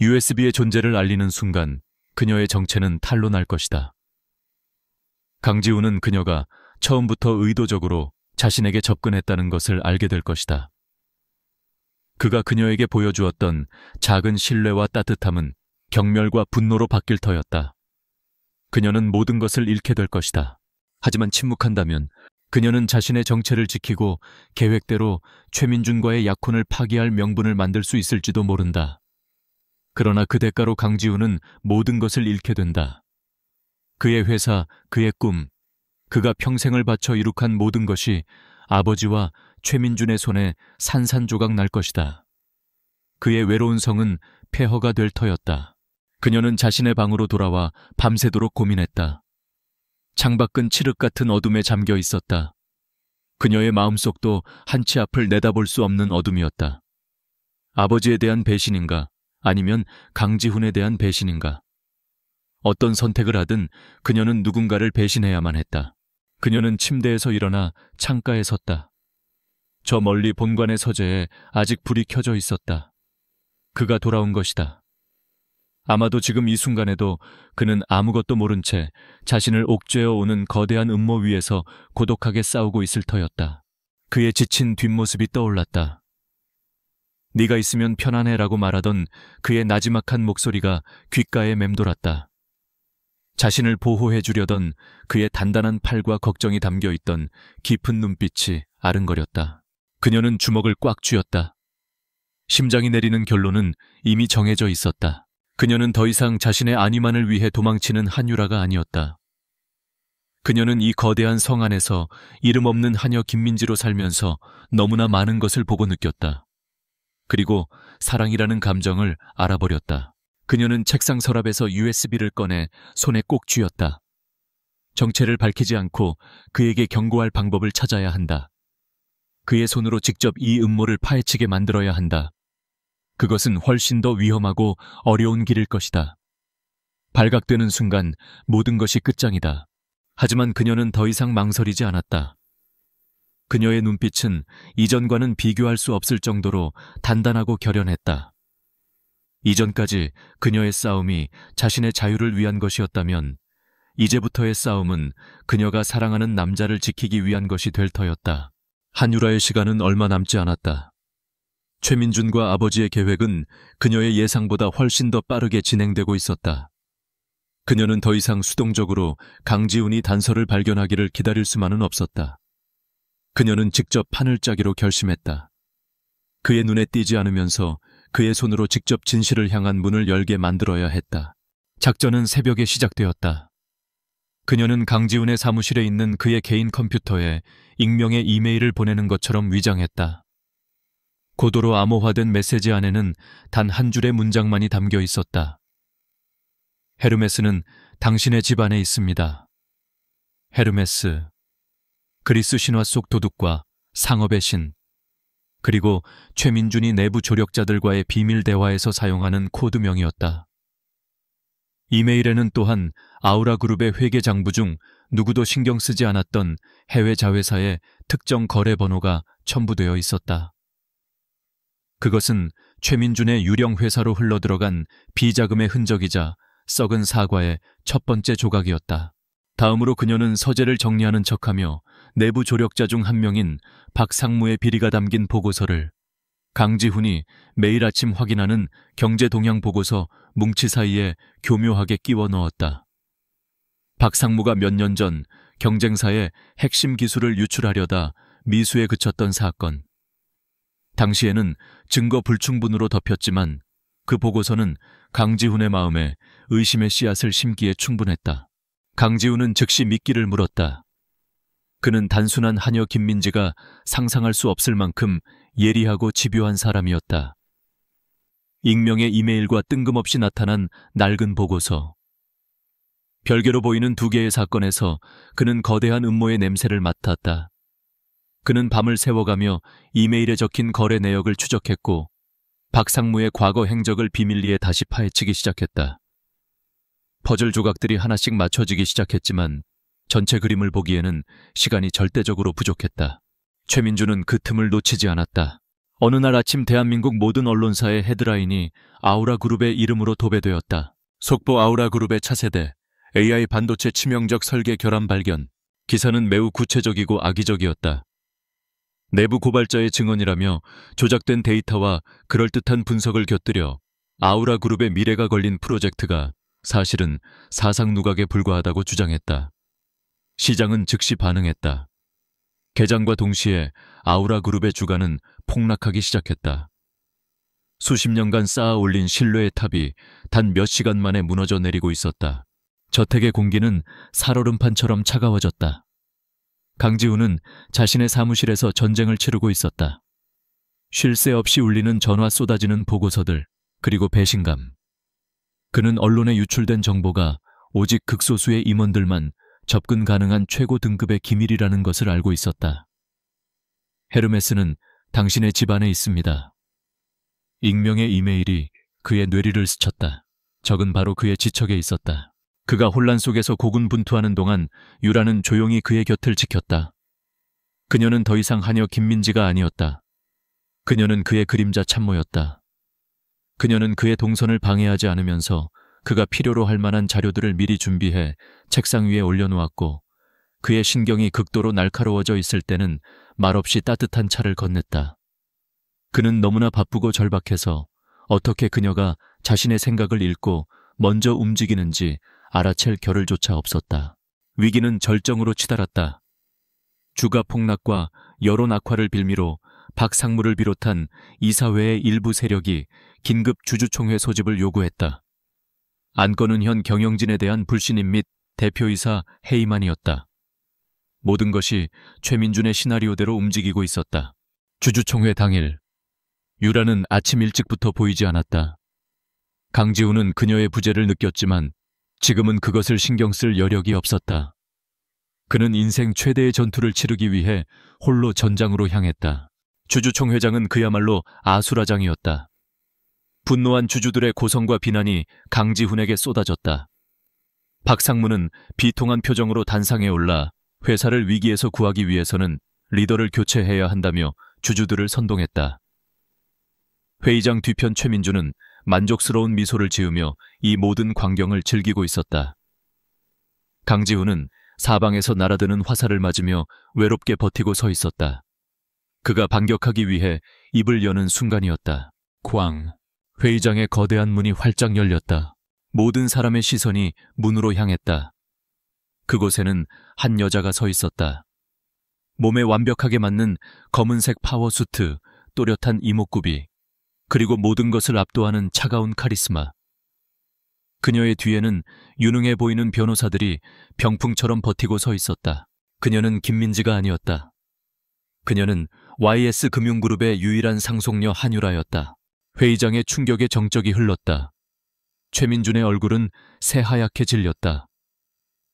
Speaker 1: USB의 존재를 알리는 순간 그녀의 정체는 탄로 날 것이다. 강지훈은 그녀가 처음부터 의도적으로 자신에게 접근했다는 것을 알게 될 것이다. 그가 그녀에게 보여주었던 작은 신뢰와 따뜻함은 경멸과 분노로 바뀔 터였다. 그녀는 모든 것을 잃게 될 것이다. 하지만 침묵한다면 그녀는 자신의 정체를 지키고 계획대로 최민준과의 약혼을 파기할 명분을 만들 수 있을지도 모른다. 그러나 그 대가로 강지훈은 모든 것을 잃게 된다. 그의 회사, 그의 꿈, 그가 평생을 바쳐 이룩한 모든 것이 아버지와 최민준의 손에 산산조각 날 것이다. 그의 외로운 성은 폐허가 될 터였다. 그녀는 자신의 방으로 돌아와 밤새도록 고민했다. 창밖은 칠흑 같은 어둠에 잠겨 있었다. 그녀의 마음속도 한치 앞을 내다볼 수 없는 어둠이었다. 아버지에 대한 배신인가? 아니면 강지훈에 대한 배신인가? 어떤 선택을 하든 그녀는 누군가를 배신해야만 했다. 그녀는 침대에서 일어나 창가에 섰다. 저 멀리 본관의 서재에 아직 불이 켜져 있었다. 그가 돌아온 것이다. 아마도 지금 이 순간에도 그는 아무것도 모른 채 자신을 옥죄어 오는 거대한 음모 위에서 고독하게 싸우고 있을 터였다. 그의 지친 뒷모습이 떠올랐다. 네가 있으면 편안해라고 말하던 그의 나지막한 목소리가 귓가에 맴돌았다. 자신을 보호해 주려던 그의 단단한 팔과 걱정이 담겨 있던 깊은 눈빛이 아른거렸다. 그녀는 주먹을 꽉 쥐었다. 심장이 내리는 결론은 이미 정해져 있었다. 그녀는 더 이상 자신의 안위만을 위해 도망치는 한유라가 아니었다. 그녀는 이 거대한 성 안에서 이름 없는 하녀 김민지로 살면서 너무나 많은 것을 보고 느꼈다. 그리고 사랑이라는 감정을 알아버렸다. 그녀는 책상 서랍에서 USB를 꺼내 손에 꼭 쥐었다. 정체를 밝히지 않고 그에게 경고할 방법을 찾아야 한다. 그의 손으로 직접 이 음모를 파헤치게 만들어야 한다. 그것은 훨씬 더 위험하고 어려운 길일 것이다. 발각되는 순간 모든 것이 끝장이다. 하지만 그녀는 더 이상 망설이지 않았다. 그녀의 눈빛은 이전과는 비교할 수 없을 정도로 단단하고 결연했다. 이전까지 그녀의 싸움이 자신의 자유를 위한 것이었다면 이제부터의 싸움은 그녀가 사랑하는 남자를 지키기 위한 것이 될 터였다. 한유라의 시간은 얼마 남지 않았다. 최민준과 아버지의 계획은 그녀의 예상보다 훨씬 더 빠르게 진행되고 있었다. 그녀는 더 이상 수동적으로 강지훈이 단서를 발견하기를 기다릴 수만은 없었다. 그녀는 직접 판을 짜기로 결심했다. 그의 눈에 띄지 않으면서 그의 손으로 직접 진실을 향한 문을 열게 만들어야 했다. 작전은 새벽에 시작되었다. 그녀는 강지훈의 사무실에 있는 그의 개인 컴퓨터에 익명의 이메일을 보내는 것처럼 위장했다. 고도로 암호화된 메시지 안에는 단 한 줄의 문장만이 담겨 있었다. 헤르메스는 당신의 집 안에 있습니다. 헤르메스, 그리스 신화 속 도둑과 상업의 신, 그리고 최민준이 내부 조력자들과의 비밀 대화에서 사용하는 코드명이었다. 이메일에는 또한 아우라 그룹의 회계 장부 중 누구도 신경 쓰지 않았던 해외 자회사의 특정 거래 번호가 첨부되어 있었다. 그것은 최민준의 유령 회사로 흘러들어간 비자금의 흔적이자 썩은 사과의 첫 번째 조각이었다. 다음으로 그녀는 서재를 정리하는 척하며 내부 조력자 중 한 명인 박상무의 비리가 담긴 보고서를 강지훈이 매일 아침 확인하는 경제 동향 보고서 뭉치 사이에 교묘하게 끼워 넣었다. 박상무가 몇 년 전 경쟁사의 핵심 기술을 유출하려다 미수에 그쳤던 사건. 당시에는 증거 불충분으로 덮였지만 그 보고서는 강지훈의 마음에 의심의 씨앗을 심기에 충분했다. 강지훈은 즉시 미끼를 물었다. 그는 단순한 하녀 김민지가 상상할 수 없을 만큼 예리하고 집요한 사람이었다. 익명의 이메일과 뜬금없이 나타난 낡은 보고서. 별개로 보이는 두 개의 사건에서 그는 거대한 음모의 냄새를 맡았다. 그는 밤을 새워가며 이메일에 적힌 거래 내역을 추적했고 박상무의 과거 행적을 비밀리에 다시 파헤치기 시작했다. 퍼즐 조각들이 하나씩 맞춰지기 시작했지만 전체 그림을 보기에는 시간이 절대적으로 부족했다. 최민준은 그 틈을 놓치지 않았다. 어느 날 아침 대한민국 모든 언론사의 헤드라인이 아우라 그룹의 이름으로 도배되었다. 속보 아우라 그룹의 차세대, AI 반도체 치명적 설계 결함 발견. 기사는 매우 구체적이고 악의적이었다. 내부 고발자의 증언이라며 조작된 데이터와 그럴듯한 분석을 곁들여 아우라 그룹의 미래가 걸린 프로젝트가 사실은 사상 누각에 불과하다고 주장했다. 시장은 즉시 반응했다. 개장과 동시에 아우라 그룹의 주가는 폭락하기 시작했다. 수십 년간 쌓아 올린 신뢰의 탑이 단 몇 시간 만에 무너져 내리고 있었다. 저택의 공기는 살얼음판처럼 차가워졌다. 강지훈은 자신의 사무실에서 전쟁을 치르고 있었다. 쉴 새 없이 울리는 전화 쏟아지는 보고서들, 그리고 배신감. 그는 언론에 유출된 정보가 오직 극소수의 임원들만 접근 가능한 최고 등급의 기밀이라는 것을 알고 있었다. 헤르메스는 당신의 집 안에 있습니다. 익명의 이메일이 그의 뇌리를 스쳤다. 적은 바로 그의 지척에 있었다. 그가 혼란 속에서 고군분투하는 동안 유라는 조용히 그의 곁을 지켰다. 그녀는 더 이상 하녀 김민지가 아니었다. 그녀는 그의 그림자 참모였다. 그녀는 그의 동선을 방해하지 않으면서 그가 필요로 할 만한 자료들을 미리 준비해 책상 위에 올려놓았고 그의 신경이 극도로 날카로워져 있을 때는 말없이 따뜻한 차를 건넸다. 그는 너무나 바쁘고 절박해서 어떻게 그녀가 자신의 생각을 읽고 먼저 움직이는지 알아챌 겨를조차 없었다. 위기는 절정으로 치달았다. 주가 폭락과 여론 악화를 빌미로 박상무를 비롯한 이사회의 일부 세력이 긴급 주주총회 소집을 요구했다. 안건은 현 경영진에 대한 불신임 및 대표이사 해임안이었다. 모든 것이 최민준의 시나리오대로 움직이고 있었다. 주주총회 당일, 유라는 아침 일찍부터 보이지 않았다. 강지훈은 그녀의 부재를 느꼈지만 지금은 그것을 신경 쓸 여력이 없었다. 그는 인생 최대의 전투를 치르기 위해 홀로 전장으로 향했다. 주주총회장은 그야말로 아수라장이었다. 분노한 주주들의 고성과 비난이 강지훈에게 쏟아졌다. 박상무는 비통한 표정으로 단상에 올라 회사를 위기에서 구하기 위해서는 리더를 교체해야 한다며 주주들을 선동했다. 회의장 뒤편 최민준은 만족스러운 미소를 지으며 이 모든 광경을 즐기고 있었다. 강지훈은 사방에서 날아드는 화살을 맞으며 외롭게 버티고 서 있었다. 그가 반격하기 위해 입을 여는 순간이었다. 쾅! 회의장의 거대한 문이 활짝 열렸다. 모든 사람의 시선이 문으로 향했다. 그곳에는 한 여자가 서 있었다. 몸에 완벽하게 맞는 검은색 파워수트, 또렷한 이목구비, 그리고 모든 것을 압도하는 차가운 카리스마. 그녀의 뒤에는 유능해 보이는 변호사들이 병풍처럼 버티고 서 있었다. 그녀는 김민지가 아니었다. 그녀는 YS금융그룹의 유일한 상속녀 한유라였다. 회의장의 충격의 정적이 흘렀다. 최민준의 얼굴은 새하얗게 질렸다.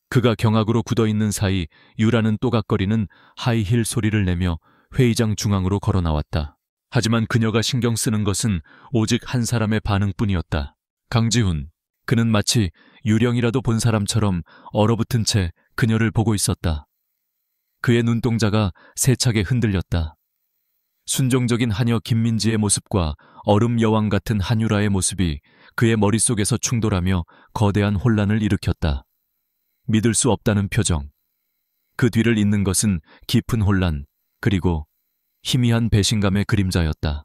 Speaker 1: 그가 경악으로 굳어있는 사이 유라는 또각거리는 하이힐 소리를 내며 회의장 중앙으로 걸어 나왔다. 하지만 그녀가 신경 쓰는 것은 오직 한 사람의 반응뿐이었다. 강지훈. 그는 마치 유령이라도 본 사람처럼 얼어붙은 채 그녀를 보고 있었다. 그의 눈동자가 세차게 흔들렸다. 순종적인 하녀 김민지의 모습과 얼음 여왕 같은 한유라의 모습이 그의 머릿속에서 충돌하며 거대한 혼란을 일으켰다. 믿을 수 없다는 표정. 그 뒤를 잇는 것은 깊은 혼란, 그리고 희미한 배신감의 그림자였다.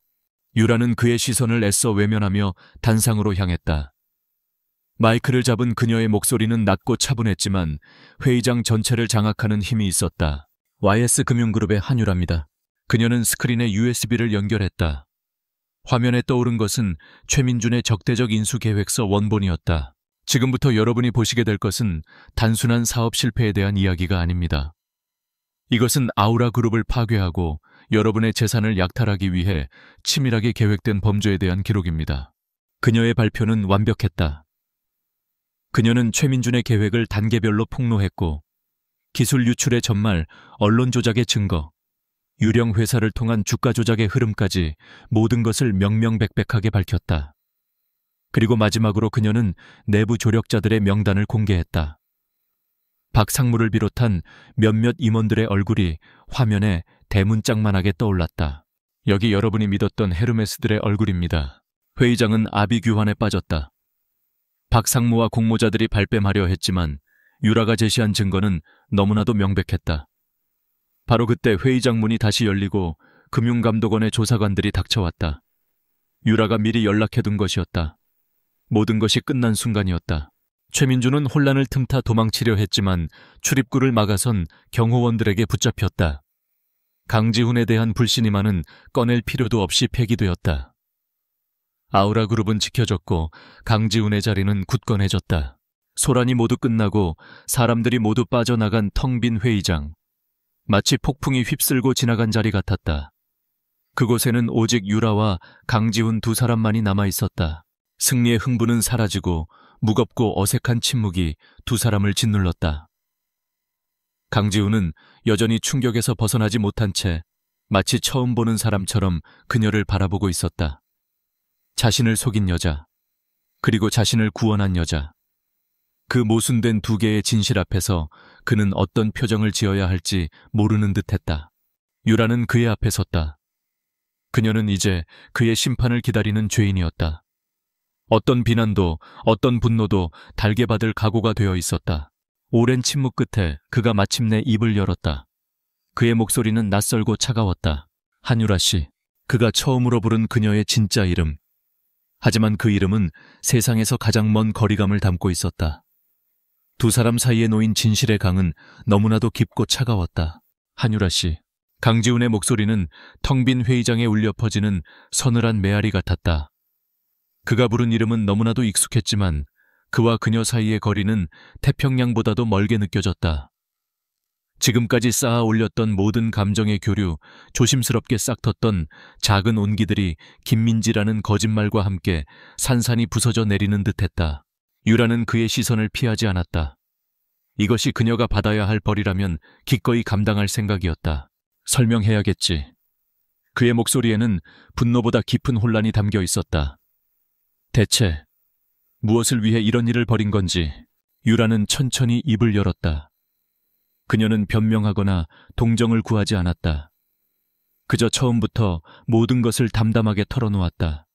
Speaker 1: 유라는 그의 시선을 애써 외면하며 단상으로 향했다. 마이크를 잡은 그녀의 목소리는 낮고 차분했지만 회의장 전체를 장악하는 힘이 있었다. YS금융그룹의 한유라입니다. 그녀는 스크린에 USB를 연결했다. 화면에 떠오른 것은 최민준의 적대적 인수 계획서 원본이었다. 지금부터 여러분이 보시게 될 것은 단순한 사업 실패에 대한 이야기가 아닙니다. 이것은 아우라 그룹을 파괴하고 여러분의 재산을 약탈하기 위해 치밀하게 계획된 범죄에 대한 기록입니다. 그녀의 발표는 완벽했다. 그녀는 최민준의 계획을 단계별로 폭로했고 기술 유출의 전말, 언론 조작의 증거, 유령 회사를 통한 주가 조작의 흐름까지 모든 것을 명명백백하게 밝혔다. 그리고 마지막으로 그녀는 내부 조력자들의 명단을 공개했다. 박상무를 비롯한 몇몇 임원들의 얼굴이 화면에 대문짝만하게 떠올랐다. 여기 여러분이 믿었던 헤르메스들의 얼굴입니다. 회의장은 아비규환에 빠졌다. 박상무와 공모자들이 발뺌하려 했지만 유라가 제시한 증거는 너무나도 명백했다. 바로 그때 회의장 문이 다시 열리고 금융감독원의 조사관들이 닥쳐왔다. 유라가 미리 연락해둔 것이었다. 모든 것이 끝난 순간이었다. 최민준은 혼란을 틈타 도망치려 했지만 출입구를 막아선 경호원들에게 붙잡혔다. 강지훈에 대한 불신임안은 꺼낼 필요도 없이 폐기되었다. 아우라 그룹은 지켜졌고 강지훈의 자리는 굳건해졌다. 소란이 모두 끝나고 사람들이 모두 빠져나간 텅 빈 회의장. 마치 폭풍이 휩쓸고 지나간 자리 같았다. 그곳에는 오직 유라와 강지훈 두 사람만이 남아있었다. 승리의 흥분은 사라지고 무겁고 어색한 침묵이 두 사람을 짓눌렀다. 강지훈은 여전히 충격에서 벗어나지 못한 채 마치 처음 보는 사람처럼 그녀를 바라보고 있었다. 자신을 속인 여자, 그리고 자신을 구원한 여자. 그 모순된 두 개의 진실 앞에서 그는 어떤 표정을 지어야 할지 모르는 듯했다. 유라는 그의 앞에 섰다. 그녀는 이제 그의 심판을 기다리는 죄인이었다. 어떤 비난도 어떤 분노도 달게 받을 각오가 되어 있었다. 오랜 침묵 끝에 그가 마침내 입을 열었다. 그의 목소리는 낯설고 차가웠다. 한유라 씨, 그가 처음으로 부른 그녀의 진짜 이름. 하지만 그 이름은 세상에서 가장 먼 거리감을 담고 있었다. 두 사람 사이에 놓인 진실의 강은 너무나도 깊고 차가웠다. 한유라 씨. 강지훈의 목소리는 텅 빈 회의장에 울려 퍼지는 서늘한 메아리 같았다. 그가 부른 이름은 너무나도 익숙했지만 그와 그녀 사이의 거리는 태평양보다도 멀게 느껴졌다. 지금까지 쌓아 올렸던 모든 감정의 교류, 조심스럽게 싹텄던 작은 온기들이 김민지라는 거짓말과 함께 산산이 부서져 내리는 듯했다. 유라는 그의 시선을 피하지 않았다. 이것이 그녀가 받아야 할 벌이라면 기꺼이 감당할 생각이었다. 설명해야겠지. 그의 목소리에는 분노보다 깊은 혼란이 담겨 있었다. 대체 무엇을 위해 이런 일을 벌인 건지. 유라는 천천히 입을 열었다. 그녀는 변명하거나 동정을 구하지 않았다. 그저 처음부터 모든 것을 담담하게 털어놓았다.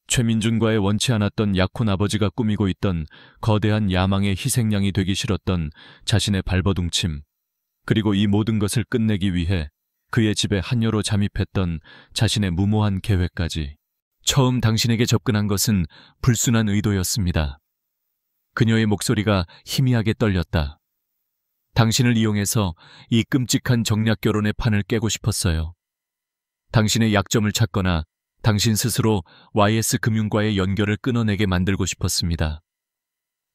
Speaker 1: 최민준과의 원치 않았던 약혼 아버지가 꾸미고 있던 거대한 야망의 희생양이 되기 싫었던 자신의 발버둥침, 그리고 이 모든 것을 끝내기 위해 그의 집에 한여로 잠입했던 자신의 무모한 계획까지. 처음 당신에게 접근한 것은 불순한 의도였습니다. 그녀의 목소리가 희미하게 떨렸다. 당신을 이용해서 이 끔찍한 정략 결혼의 판을 깨고 싶었어요. 당신의 약점을 찾거나 당신 스스로 YS금융과의 연결을 끊어내게 만들고 싶었습니다.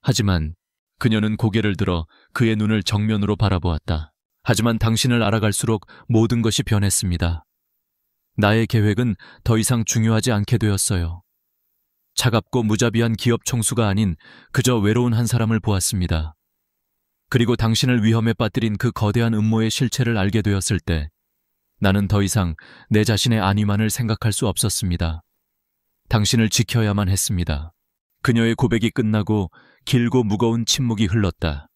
Speaker 1: 하지만 그녀는 고개를 들어 그의 눈을 정면으로 바라보았다. 하지만 당신을 알아갈수록 모든 것이 변했습니다. 나의 계획은 더 이상 중요하지 않게 되었어요. 차갑고 무자비한 기업 총수가 아닌 그저 외로운 한 사람을 보았습니다. 그리고 당신을 위험에 빠뜨린 그 거대한 음모의 실체를 알게 되었을 때 나는 더 이상 내 자신의 안위만을 생각할 수 없었습니다. 당신을 지켜야만 했습니다. 그녀의 고백이 끝나고 길고 무거운 침묵이 흘렀다.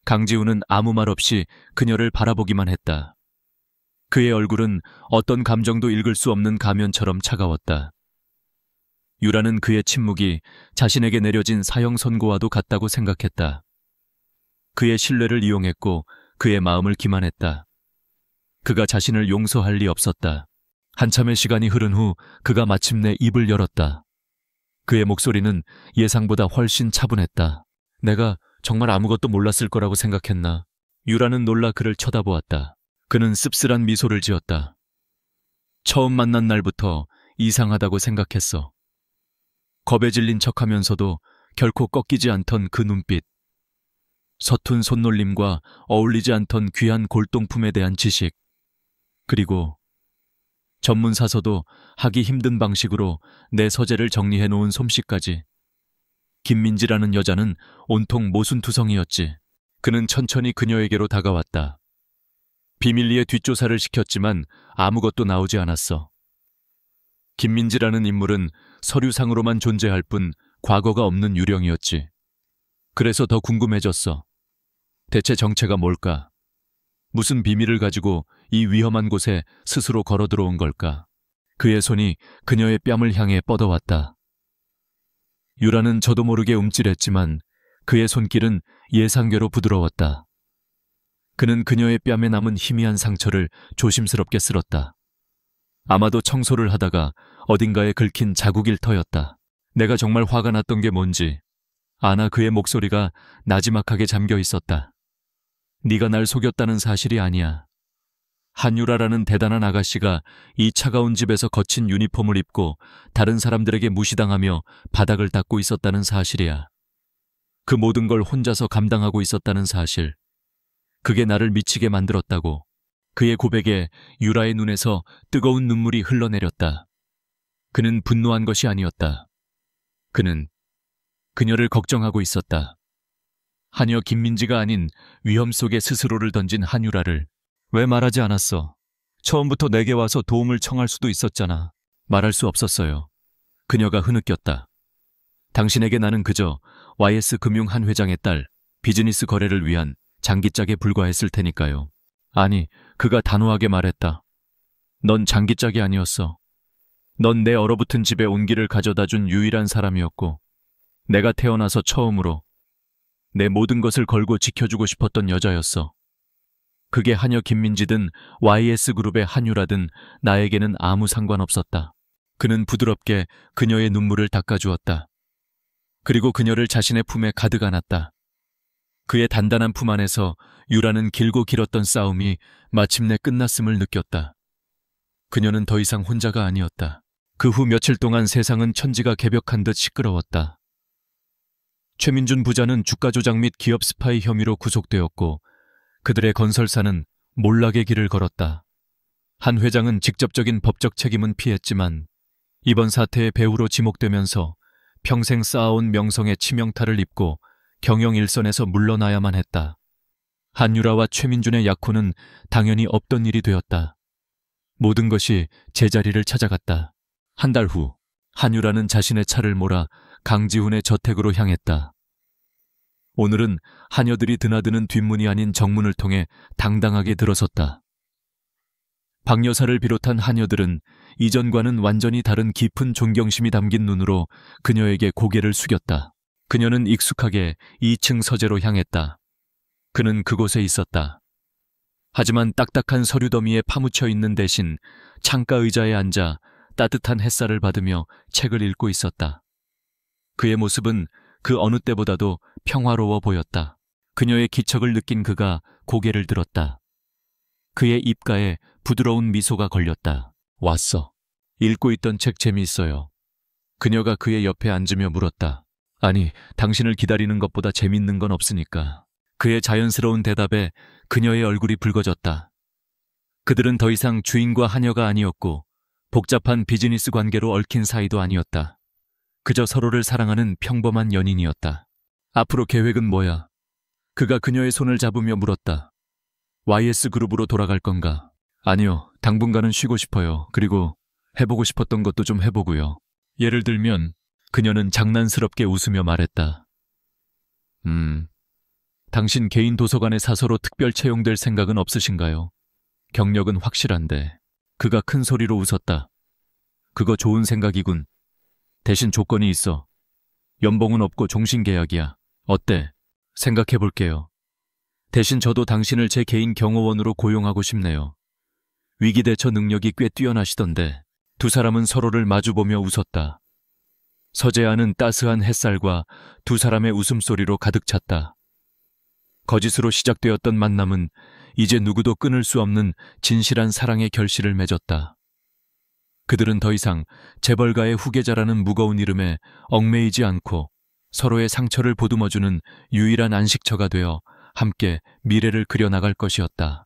Speaker 1: 강지훈은 아무 말 없이 그녀를 바라보기만 했다. 그의 얼굴은 어떤 감정도 읽을 수 없는 가면처럼 차가웠다. 유라는 그의 침묵이 자신에게 내려진 사형 선고와도 같다고 생각했다. 그의 신뢰를 이용했고 그의 마음을 기만했다. 그가 자신을 용서할 리 없었다. 한참의 시간이 흐른 후 그가 마침내 입을 열었다. 그의 목소리는 예상보다 훨씬 차분했다. 내가 정말 아무것도 몰랐을 거라고 생각했나? 유라는 놀라 그를 쳐다보았다. 그는 씁쓸한 미소를 지었다. 처음 만난 날부터 이상하다고 생각했어. 겁에 질린 척하면서도 결코 꺾이지 않던 그 눈빛. 서툰 손놀림과 어울리지 않던 귀한 골동품에 대한 지식. 그리고 전문사서도 하기 힘든 방식으로 내 서재를 정리해 놓은 솜씨까지. 김민지라는 여자는 온통 모순투성이었지. 그는 천천히 그녀에게로 다가왔다. 비밀리에 뒷조사를 시켰지만 아무것도 나오지 않았어. 김민지라는 인물은 서류상으로만 존재할 뿐 과거가 없는 유령이었지. 그래서 더 궁금해졌어. 대체 정체가 뭘까? 무슨 비밀을 가지고 이 위험한 곳에 스스로 걸어 들어온 걸까? 그의 손이 그녀의 뺨을 향해 뻗어왔다. 유라는 저도 모르게 움찔했지만 그의 손길은 예상외로 부드러웠다. 그는 그녀의 뺨에 남은 희미한 상처를 조심스럽게 쓸었다. 아마도 청소를 하다가 어딘가에 긁힌 자국일 터였다. 내가 정말 화가 났던 게 뭔지 아나. 그의 목소리가 나지막하게 잠겨 있었다. 네가 날 속였다는 사실이 아니야. 한유라라는 대단한 아가씨가 이 차가운 집에서 거친 유니폼을 입고 다른 사람들에게 무시당하며 바닥을 닦고 있었다는 사실이야. 그 모든 걸 혼자서 감당하고 있었다는 사실. 그게 나를 미치게 만들었다고. 그의 고백에 유라의 눈에서 뜨거운 눈물이 흘러내렸다. 그는 분노한 것이 아니었다. 그는 그녀를 걱정하고 있었다. 하녀 김민지가 아닌 위험 속에 스스로를 던진 한유라를. 왜 말하지 않았어? 처음부터 내게 와서 도움을 청할 수도 있었잖아. 말할 수 없었어요. 그녀가 흐느꼈다. 당신에게 나는 그저 YS금융 한 회장의 딸, 비즈니스 거래를 위한 장기짝에 불과했을 테니까요. 아니, 그가 단호하게 말했다. 넌 장기짝이 아니었어. 넌 내 얼어붙은 집에 온기를 가져다준 유일한 사람이었고 내가 태어나서 처음으로 내 모든 것을 걸고 지켜주고 싶었던 여자였어. 그게 한여 김민지든 YS그룹의 한유라든 나에게는 아무 상관없었다. 그는 부드럽게 그녀의 눈물을 닦아주었다. 그리고 그녀를 자신의 품에 가득 안았다. 그의 단단한 품 안에서 유라는 길고 길었던 싸움이 마침내 끝났음을 느꼈다. 그녀는 더 이상 혼자가 아니었다. 그 후 며칠 동안 세상은 천지가 개벽한 듯 시끄러웠다. 최민준 부자는 주가 조작 및 기업 스파이 혐의로 구속되었고 그들의 건설사는 몰락의 길을 걸었다. 한 회장은 직접적인 법적 책임은 피했지만 이번 사태의 배후로 지목되면서 평생 쌓아온 명성에 치명타를 입고 경영 일선에서 물러나야만 했다. 한유라와 최민준의 약혼은 당연히 없던 일이 되었다. 모든 것이 제자리를 찾아갔다. 한 달 후 한유라는 자신의 차를 몰아 강지훈의 저택으로 향했다. 오늘은 하녀들이 드나드는 뒷문이 아닌 정문을 통해 당당하게 들어섰다. 박 여사를 비롯한 하녀들은 이전과는 완전히 다른 깊은 존경심이 담긴 눈으로 그녀에게 고개를 숙였다. 그녀는 익숙하게 2층 서재로 향했다. 그는 그곳에 있었다. 하지만 딱딱한 서류 더미에 파묻혀 있는 대신 창가 의자에 앉아 따뜻한 햇살을 받으며 책을 읽고 있었다. 그의 모습은 그 어느 때보다도 평화로워 보였다. 그녀의 기척을 느낀 그가 고개를 들었다. 그의 입가에 부드러운 미소가 걸렸다. 왔어. 읽고 있던 책 재미있어요. 그녀가 그의 옆에 앉으며 물었다. 아니, 당신을 기다리는 것보다 재밌는 건 없으니까. 그의 자연스러운 대답에 그녀의 얼굴이 붉어졌다. 그들은 더 이상 주인과 하녀가 아니었고 복잡한 비즈니스 관계로 얽힌 사이도 아니었다. 그저 서로를 사랑하는 평범한 연인이었다. 앞으로 계획은 뭐야? 그가 그녀의 손을 잡으며 물었다. YS그룹으로 돌아갈 건가? 아니요, 당분간은 쉬고 싶어요. 그리고 해보고 싶었던 것도 좀 해보고요. 예를 들면 그녀는 장난스럽게 웃으며 말했다. 당신 개인 도서관에 사서로 특별 채용될 생각은 없으신가요? 경력은 확실한데. 그가 큰 소리로 웃었다. 그거 좋은 생각이군. 대신 조건이 있어. 연봉은 없고 종신계약이야. 어때? 생각해볼게요. 대신 저도 당신을 제 개인 경호원으로 고용하고 싶네요. 위기대처 능력이 꽤 뛰어나시던데. 두 사람은 서로를 마주보며 웃었다. 서재 안은 따스한 햇살과 두 사람의 웃음소리로 가득 찼다. 거짓으로 시작되었던 만남은 이제 누구도 끊을 수 없는 진실한 사랑의 결실을 맺었다. 그들은 더 이상 재벌가의 후계자라는 무거운 이름에 얽매이지 않고 서로의 상처를 보듬어주는 유일한 안식처가 되어 함께 미래를 그려나갈 것이었다.